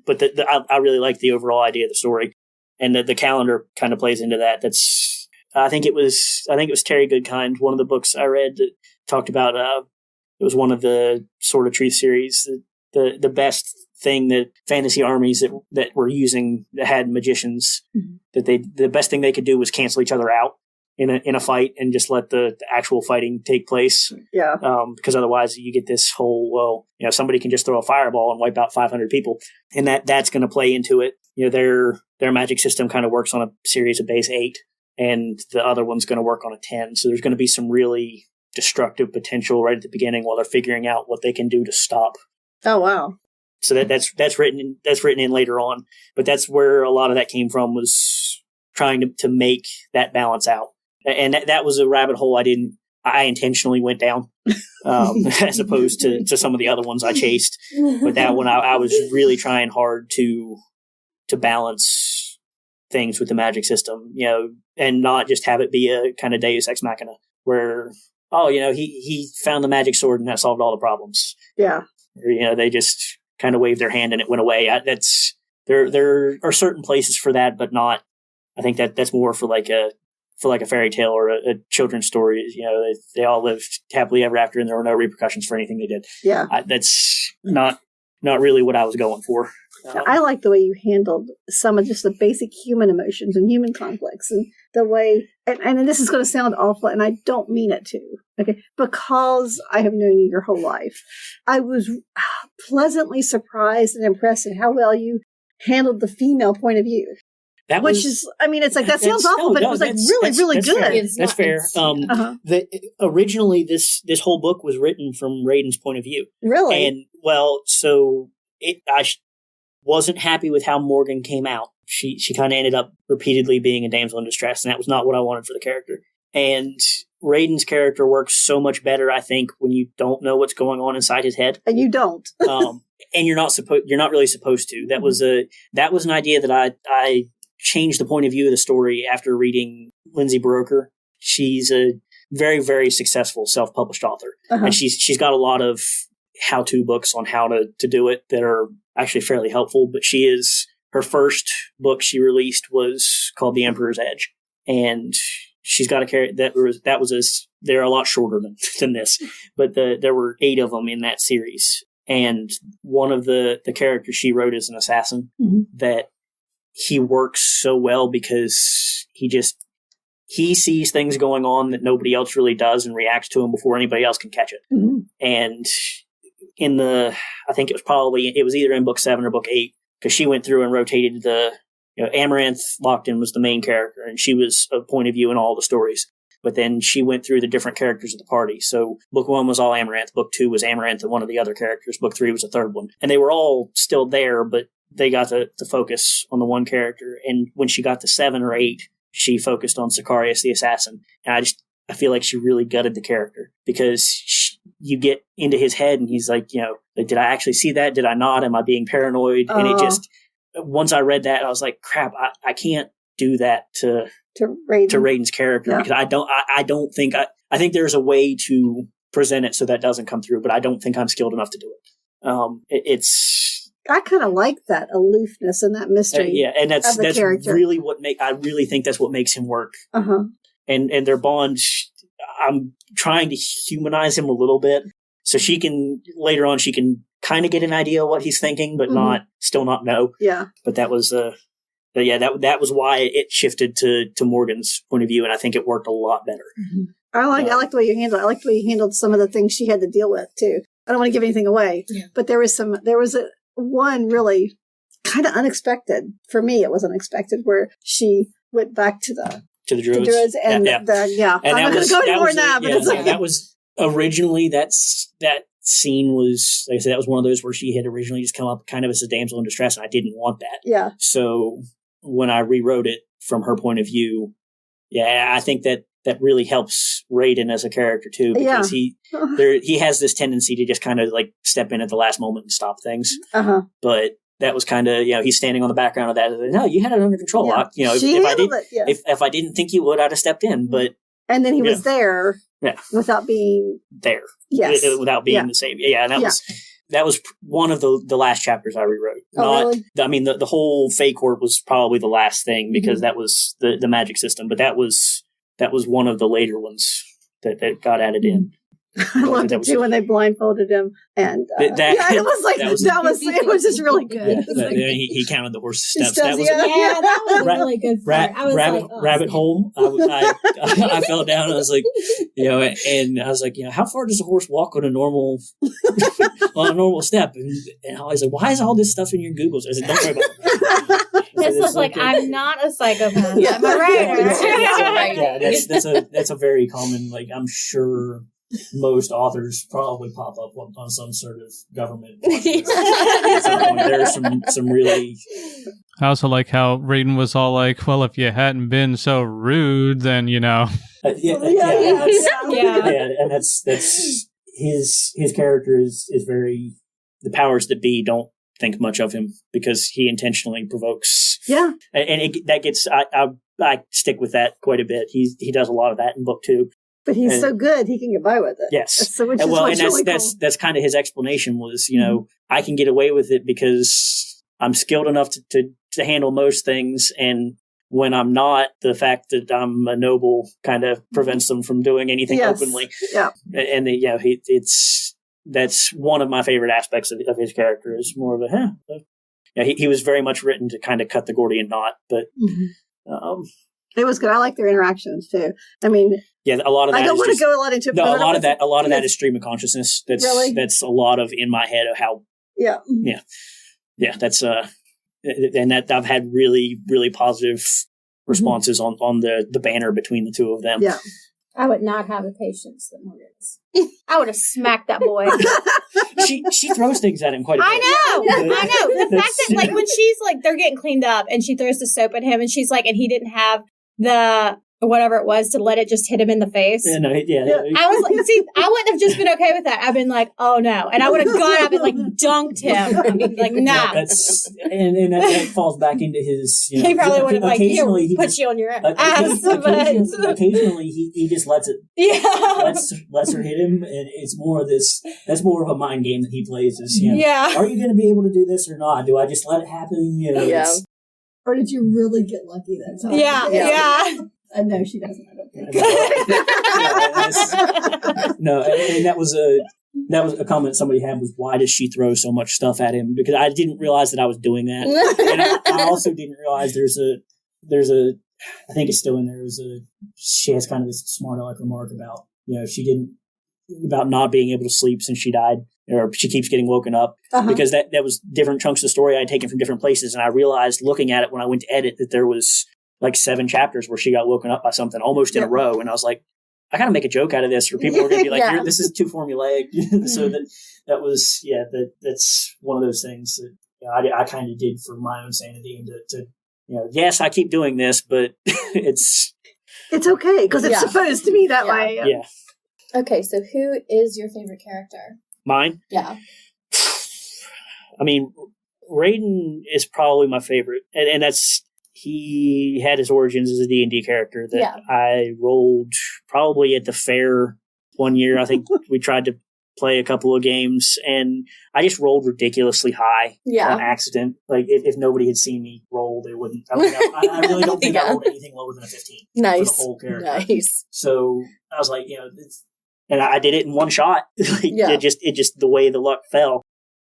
But I really like the overall idea of the story, and the calendar kind of plays into that. I think it was Terry Goodkind, one of the books I read, that talked about, it was one of the Sword of Truth series, the best thing that fantasy armies that were using, that had magicians, that the best thing they could do was cancel each other out in a fight, and just let the actual fighting take place. Yeah. Because otherwise you get this whole, somebody can just throw a fireball and wipe out 500 people. And that's going to play into it. Their magic system kind of works on a series of base 8, and the other one's going to work on a 10. So there's going to be some really destructive potential right at the beginning while they're figuring out what they can do to stop. Oh, wow. So that's written in later on, but that's where a lot of that came from, was trying to make that balance out. And that was a rabbit hole I intentionally went down, as opposed to some of the other ones I chased. But that one, I was really trying hard to balance things with the magic system, and not just have it be a kind of Deus Ex Machina where, he found the magic sword and that solved all the problems. Yeah. Or, they just kind of waved their hand and it went away. There are certain places for that, but not. I think that's more for like a fairy tale or a children's story. They all lived happily ever after, and there were no repercussions for anything they did. Yeah, that's not really what I was going for. I like the way you handled some of just the basic human emotions and human conflicts, and the way, and this is going to sound awful, and I don't mean it to, okay, because I have known you your whole life. I was pleasantly surprised and impressed at how well you handled the female point of view. It's like, that sounds awful, but it was like really good. That's fair. Originally, this whole book was written from Raiden's point of view. Really? And I wasn't happy with how Morgan came out. She kind of ended up repeatedly being a damsel in distress, and that was not what I wanted for the character. And Raiden's character works so much better, I think, when you don't know what's going on inside his head. And you don't. And you're not really supposed to. That was an idea that I changed the point of view of the story after reading Lindsay Buroker. She's a very, very successful self-published author. And she's got a lot of how-to books on how to do it that are actually fairly helpful, but she is her first book she released was called The Emperor's Edge. And she's got a character they're a lot shorter than this, but there were 8 of them in that series. And one of the characters she wrote is an assassin that he works so well because he sees things going on that nobody else really does and reacts to them before anybody else can catch it. And I think it was either in book 7 or book 8, because she went through and rotated Amaranth Lockton was the main character, and she was a point of view in all the stories. But then she went through the different characters of the party. So book 1 was all Amaranth. Book 2 was Amaranth and one of the other characters. Book 3 was a third one. And they were all still there, but they got to focus on the one character. And when she got to 7 or 8, she focused on Sicarius the assassin. And I feel like she really gutted the character, because you get into his head and he's like, did I actually see that? Did I not? Am I being paranoid? And it just, once I read that, I was like, crap, I can't do that to Raiden's character, because I don't think I think there's a way to present it so that doesn't come through, but I don't think I'm skilled enough to do it. I kind of like that aloofness and that mystery. And that's character. Really I really think that's what makes him work. And their bond, I'm trying to humanize him a little bit, so later on she can kind of get an idea of what he's thinking, but still not know. Yeah. But that was that was why it shifted to Morgan's point of view, and I think it worked a lot better. I like the way you handled it. I like the way you handled some of the things she had to deal with too. I don't want to give anything away, but there was one really kind of unexpected for me. It was unexpected where she went back to the druids and I'm not going to go any more than that. But that was originally that scene was, like I said, that was one of those where she had originally just come up kind of as a damsel in distress, and I didn't want that. Yeah. So when I rewrote it from her point of view, I think that really helps Raiden as a character too, because he has this tendency to just kind of like step in at the last moment and stop things. But that was kind of, he's standing on the background of that. No, you had it under control. Yeah. If I didn't think you would, I'd have stepped in. But and then he was there without being there. Yes. Without being the same. Yeah. And that was one of the last chapters I rewrote. Really? I mean, the whole Fey Court was probably the last thing, because that was the magic system. But that was one of the later ones that got added in. I loved it too when they blindfolded him, and it was like it was just really good. He counted the horse's steps. That was a really good part. Rabbit hole. I fell down. And I was like, and I was like, how far does a horse walk on a normal step? And I was like, why is all this stuff in your Googles? I said, don't worry about it. This looks like I'm not a psychopath. I'm a writer. That's a very common. Like, I'm sure most authors probably pop up on some sort of government. There's some really. I also like how Raiden was all like, "Well, if you hadn't been so rude, then and that's his character is very. The powers that be don't think much of him because he intentionally provokes. Yeah, and that gets. I stick with that quite a bit. He does a lot of that in book 2. But he's so good, he can get by with it. Yes. That's that's kind of his explanation was, I can get away with it because I'm skilled enough to handle most things. And when I'm not, the fact that I'm a noble kind of prevents them from doing anything openly. Yeah. And that's one of my favorite aspects of his character is more of he was very much written to kind of cut the Gordian knot, but, it was good. I like their interactions too. I mean, a lot of that. I don't want to go a lot into it. No, a lot of that is stream of consciousness. That's a lot of in my head of how. Yeah. That's and that I've had really, really positive responses on the banner between the two of them. Yeah. I would not have the patience that Morgan is. I would have smacked that boy. She throws things at him quite a bit. I know. The fact that when she's like they're getting cleaned up and she throws the soap at him and she's like, and he didn't have the whatever it was to let it just hit him in the face. Yeah, no, yeah. I was like, see, I wouldn't have just been okay with that. I've been like, oh no. And I would have gone up and like dunked him. I'd be like, nah. That's, and that falls back into his, you know, He probably would have like, here, put just, you on your ass. occasionally he just lets it, lets her hit him, and it's more of this, that's more of a mind game that he plays is, you know, are you going to be able to do this or not? Do I just let it happen? You know, Or did you really get lucky that time? Yeah. No, she doesn't. I don't think. No, and that was a comment somebody had was, why does she throw so much stuff at him? Because I didn't realize that I was doing that. And I also didn't realize there's a I think it's still in there. She has kind of this smart aleck remark about, you know, about not being able to sleep since she died, or she keeps getting woken up, because that was different chunks of the story I had taken from different places. And I realized looking at it when I went to edit that there was like 7 chapters where she got woken up by something almost in a row. And I was like, I got to make a joke out of this, or people are going to be like, this is too formulaic. So that was, that's one of those things that, you know, I kind of did for my own sanity, and to you know, yes, I keep doing this, but it's okay because it's supposed to be that way. Yeah. Okay, so who is your favorite character? Mine? Yeah. I mean, Raiden is probably my favorite, and that's, he had his origins as a D&D character that I rolled probably at the fair one year. I think we tried to play a couple of games, and I just rolled ridiculously high on accident. Like, if nobody had seen me roll, they wouldn't. I really don't think I rolled anything lower than a 15 for the whole character. Nice. So I was like, you know, and I did it in one shot. It just the way the luck fell.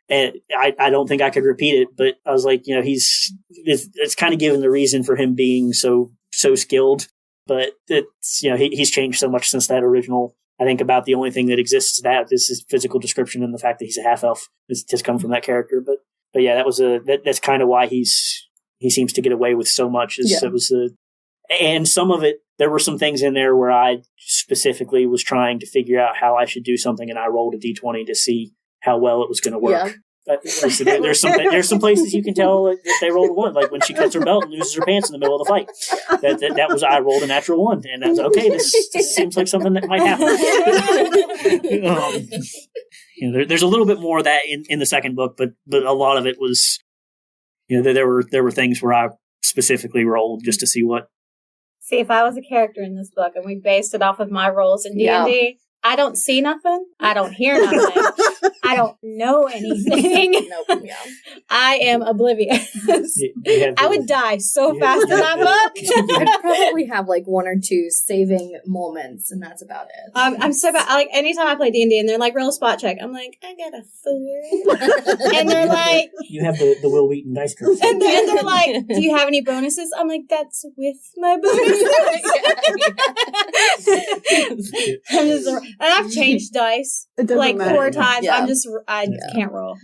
And I don't think I could repeat it, but I was like, you know, it's kind of given the reason for him being so skilled, but it's, you know, he's changed so much since that original. I think about the only thing that exists that is his physical description, and the fact that he's a half elf has just come from that character. But yeah, that's kind of why he seems to get away with so much. And some of it, there were some things in there where I specifically was trying to figure out how I should do something, and I rolled a d20 to see how well it was going to work. There's some places you can tell that they rolled a 1, like when she cuts her belt and loses her pants in the middle of the fight. That was, I rolled a natural 1, and I was okay. This seems like something that might happen. You know, there's a little bit more of that in the second book, but a lot of it was, you know, there were things where I specifically rolled just to see what. See, if I was a character in this book and we based it off of my roles in D&D, I don't see nothing. I don't hear nothing. I don't know anything. Nope. Yeah. I am oblivious. I would die so fast in that book. I'd probably have like 1 or 2 saving moments, and that's about it. I'm so bad. Like, anytime I play D&D and they're like, roll a spot check, I'm like, I got a 4. And they're like, you have the Will Wheaton dice curve. And they're like, do you have any bonuses? I'm like, that's with my bonuses. I'm just, and I've changed dice like 4 times. Yeah. I can't roll.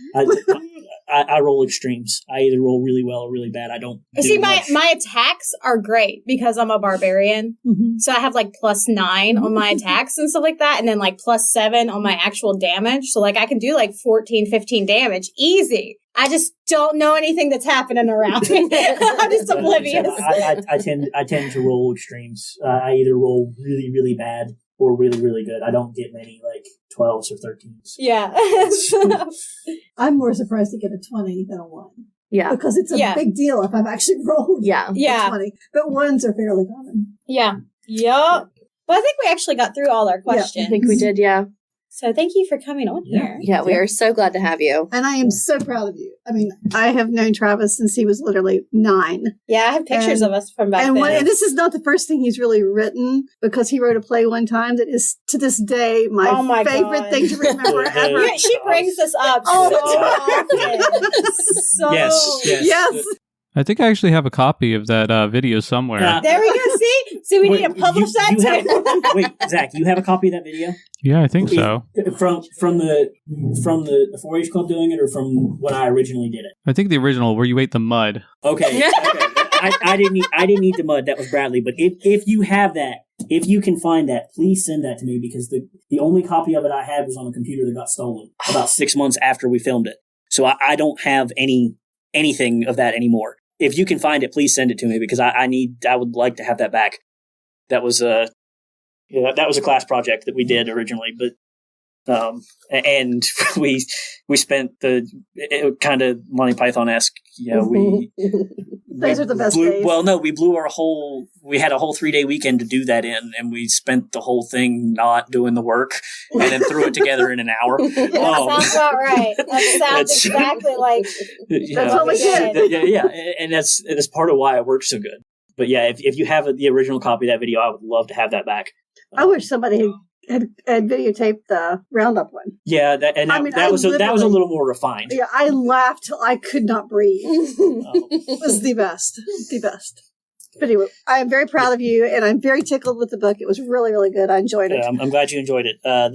I roll extremes. I either roll really well or really bad. I don't. See, my attacks are great because I'm a barbarian. Mm-hmm. So I have like +9 on my attacks and stuff like that. And then like +7 on my actual damage. So like I can do like 14, 15 damage. Easy. I just don't know anything that's happening around me. I'm just oblivious. I tend to roll extremes. I either roll really, really bad or really, really good. I don't get many like 12s or 13s. Yeah. I'm more surprised to get a 20 than a 1. Yeah. Because it's a big deal if I've actually rolled a 20. But 1s are fairly common. Yeah. Yup. Well, I think we actually got through all our questions. I think we did, yeah. So thank you for coming on here. Yeah, we are so glad to have you. And I am so proud of you. I mean, I have known Travis since he was literally 9. Yeah, I have pictures of us from back then. And this is not the first thing he's really written, because he wrote a play one time that is, to this day, my favorite thing to remember ever. She brings this up so often. So Yes. I think I actually have a copy of that video somewhere. There we go. See, we need to publish that too. Wait, Zach, you have a copy of that video? Yeah, I think so. From the 4-H club doing it, or from when I originally did it? I think the original, where you ate the mud. Okay. I didn't eat the mud. That was Bradley. But if you have that, if you can find that, please send that to me, because the only copy of it I had was on a computer that got stolen about 6 months after we filmed it. So I don't have anything of that anymore. If you can find it, please send it to me, because I would like to have that back. that was a class project that we did originally, but and we spent kind of Monty Python-esque, those are the best days. Well, no, we had a whole 3-day weekend to do that in, and we spent the whole thing not doing the work, and then threw it together in an hour. That sounds about right. That sounds exactly like that's what we did. Yeah, and that's part of why it works so good. But yeah, if you have the original copy of that video, I would love to have that back. I wish somebody had videotaped the Roundup one. Yeah, that was a little more refined. Yeah, I laughed till I could not breathe. It was the best. But anyway, I am very proud of you, and I'm very tickled with the book. It was really, really good. I enjoyed it. I'm glad you enjoyed it. I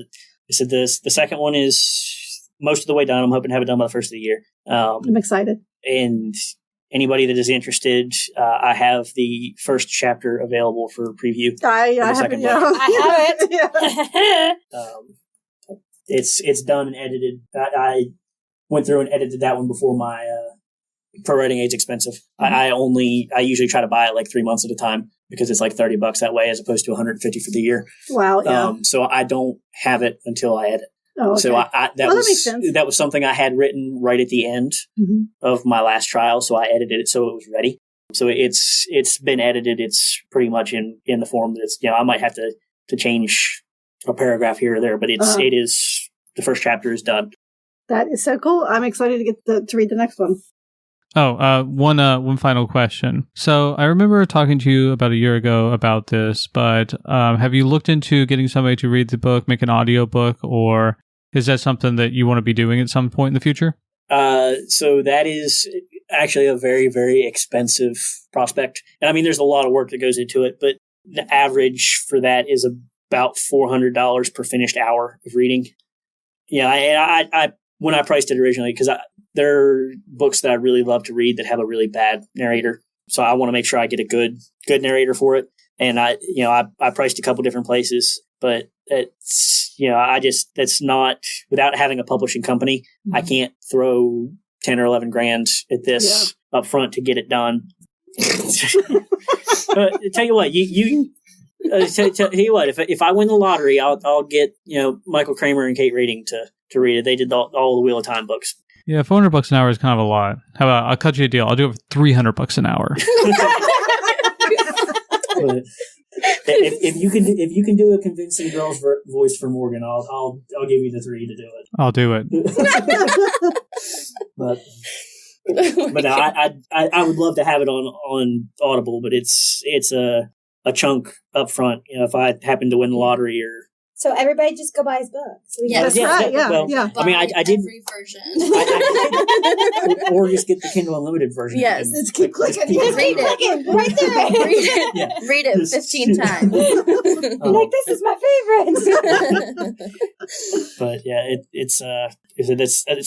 said the second one is most of the way done. I'm hoping to have it done by the first of the year. I'm excited. And anybody that is interested, I have the first chapter available for preview. I have it. It's done and edited. I went through and edited that one before my Pro Writing Aid's expensive. Mm-hmm. I usually try to buy it like 3 months at a time because it's like $30 that way as opposed to $150 for the year. Wow. Yeah. So I don't have it until I edit. Oh, okay. So that was something I had written right at the end of my last trial. So I edited it so it was ready. So it's been edited. It's pretty much in the form that it's, I might have to change a paragraph here or there, but it is, the first chapter is done. That is so cool. I'm excited to get to read the next one. Oh, one final question. So I remember talking to you about a year ago about this, but have you looked into getting somebody to read the book, make an audio book, or is that something that you want to be doing at some point in the future? So that is actually a very, very expensive prospect. And I mean, there's a lot of work that goes into it, but the average for that is about $400 per finished hour of reading. Yeah, I when I priced it originally, because there are books that I really love to read that have a really bad narrator. So I want to make sure I get a good narrator for it. And I priced a couple different places, but it's, that's not, without having a publishing company, I can't throw 10 or 11 grand at this up front to get it done. Tell you what, tell you what, if I win the lottery, I'll get, Michael Kramer and Kate Rating to read it. They did all the Wheel of Time books. Yeah, $400 an hour is kind of a lot. How about I'll cut you a deal? I'll do it for $300 an hour. If you can do a convincing girl's voice for Morgan, I'll give you the 3 to do it. I'll do it. but no, I would love to have it on Audible, but it's a chunk up front. If I happen to win the lottery or. So everybody just go buy his book. So that's right. Yeah. I mean, I did every version, or just get the Kindle Unlimited version. Yes, just keep clicking. Read it right there. Read it 15 times. Like, this is my favorite. But yeah, it's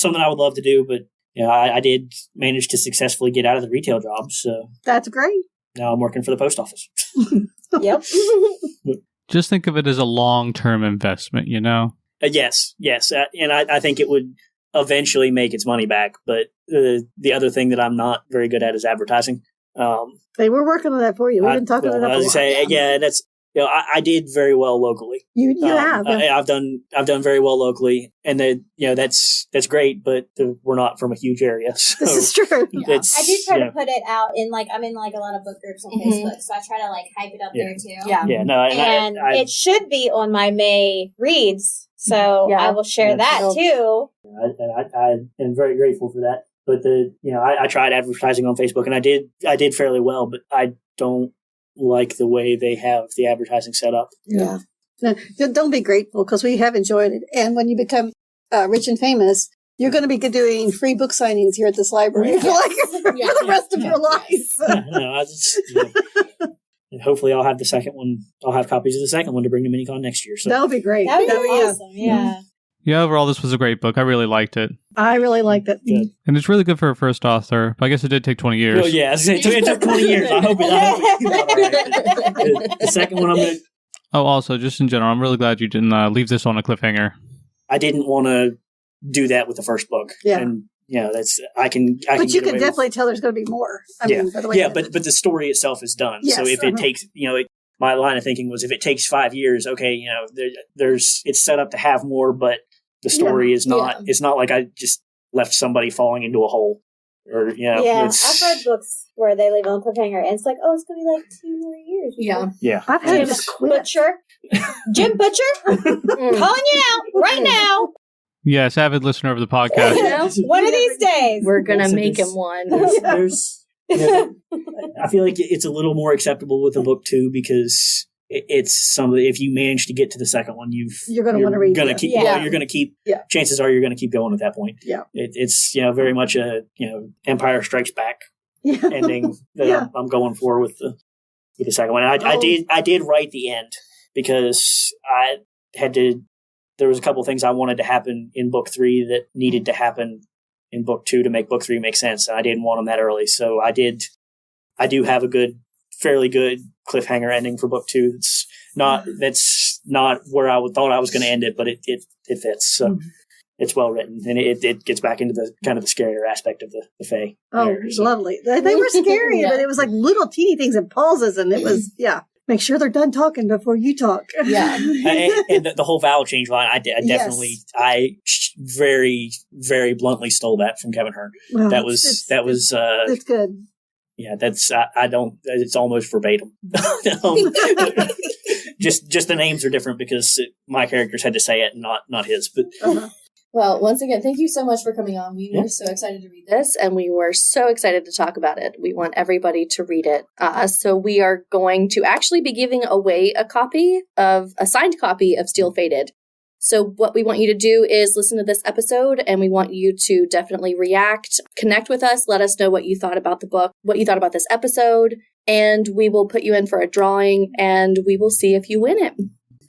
something I would love to do. But I did manage to successfully get out of the retail job. So that's great. Now I'm working for the post office. Yep. Just think of it as a long-term investment, Yes. And I think it would eventually make its money back. But the other thing that I'm not very good at is advertising. They were working on that for you. We've been talking about that. I was say, that's I did very well locally. You have. I've done very well locally, and that's great. But we're not from a huge area. So this is true. I do try to put it out in I'm in a lot of book groups on Facebook, so I try to hype it up there too. Yeah. No, and it should be on my May reads, so I will share that too. I am very grateful for that. But I tried advertising on Facebook, and I did fairly well, but I don't like the way they have the advertising set up. Yeah. No, don't be grateful, because we have enjoyed it. And when you become rich and famous, you're going to be doing free book signings here at this library for the rest of your life. Hopefully I'll have the second one. I'll have copies of the second one to bring to Minicon next year. So that'll be great. That would be awesome. Yeah. Yeah, overall, this was a great book. I really liked it. I really liked it. Good. And it's really good for a first author, but I guess it did take 20 years. Oh, yeah. It took 20 years. I hope it came out all right. The second one I'm going to... Oh, also, just in general, I'm really glad you didn't leave this on a cliffhanger. I didn't want to do that with the first book. Yeah. And, that's... I can but you can definitely tell there's going to be more. I mean, by the way. Yeah, but the story itself is done. Yes, so if it takes... my line of thinking was, if it takes 5 years, okay, there's it's set up to have more, but the story is not. It's not like I just left somebody falling into a hole, or I've read books where they leave on cliffhanger, and it's like, oh, it's gonna be like 2 more years. Yeah. I've had to just quit. Butcher, Jim Butcher, calling you out right now. Yes, avid listener of the podcast. One of these days, We're gonna make him one. There's I feel like it's a little more acceptable with a book too, because it's if you manage to get to the second one, you're going to want to read. Gonna keep. Well, you're going to keep. Yeah. Chances are you're going to keep going at that point. Yeah. It's very much a Empire Strikes Back ending that I'm going for with the second one. I did write the end because I had to. There was a couple of things I wanted to happen in book 3 that needed to happen in book 2 to make book 3 make sense, and I didn't want them that early. So I do have a fairly good cliffhanger ending for book 2. That's not where I thought I was going to end it, but it fits. So it's well written, and it gets back into the kind of the scarier aspect of the Fae. Oh, lovely! They were scary, but it was like little teeny things and pauses, and it was Make sure they're done talking before you talk. Yeah. and the whole vowel change line, I definitely, I very, very bluntly stole that from Kevin Hearn. Well, that was it's good. Yeah, it's almost verbatim. Just the names are different because my characters had to say it and not his, but. Well, once again, thank you so much for coming on. We were so excited to read this, and we were so excited to talk about it. We want everybody to read it. So we are going to actually be giving away a signed copy of Steelfated. So what we want you to do is listen to this episode, and we want you to definitely react, connect with us, let us know what you thought about the book, what you thought about this episode, and we will put you in for a drawing, and we will see if you win it.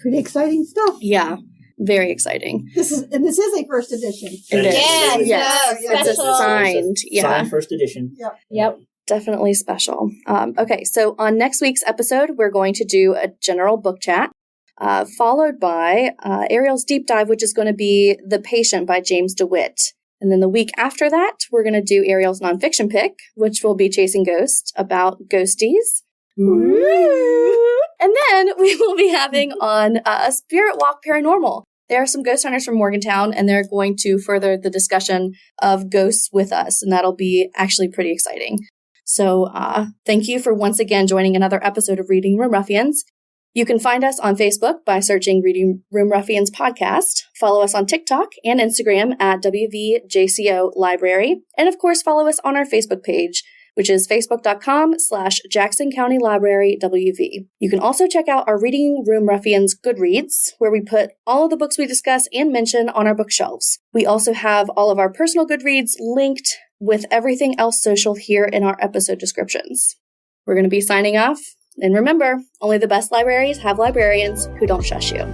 Pretty exciting stuff. Yeah. Very exciting. This is a first edition. Yes. It's a signed. Signed first edition. Yep. Definitely special. Okay, so on next week's episode, we're going to do a general book chat, followed by Ariel's deep dive, which is going to be The Patient by James DeWitt. And then the week after that, we're going to do Ariel's nonfiction pick, which will be Chasing Ghosts, about ghosties. Ooh. And then we will be having on a Spirit Walk Paranormal. There are some ghost hunters from Morgantown, and they're going to further the discussion of ghosts with us, and that'll be actually pretty exciting. So thank you for once again joining another episode of Reading Room Ruffians. You can find us on Facebook by searching Reading Room Ruffians Podcast. Follow us on TikTok and Instagram at WVJCO Library. And of course, follow us on our Facebook page, which is facebook.com/Jackson County Library WV. You can also check out our Reading Room Ruffians Goodreads, where we put all of the books we discuss and mention on our bookshelves. We also have all of our personal Goodreads linked with everything else social here in our episode descriptions. We're going to be signing off. And remember, only the best libraries have librarians who don't shush you.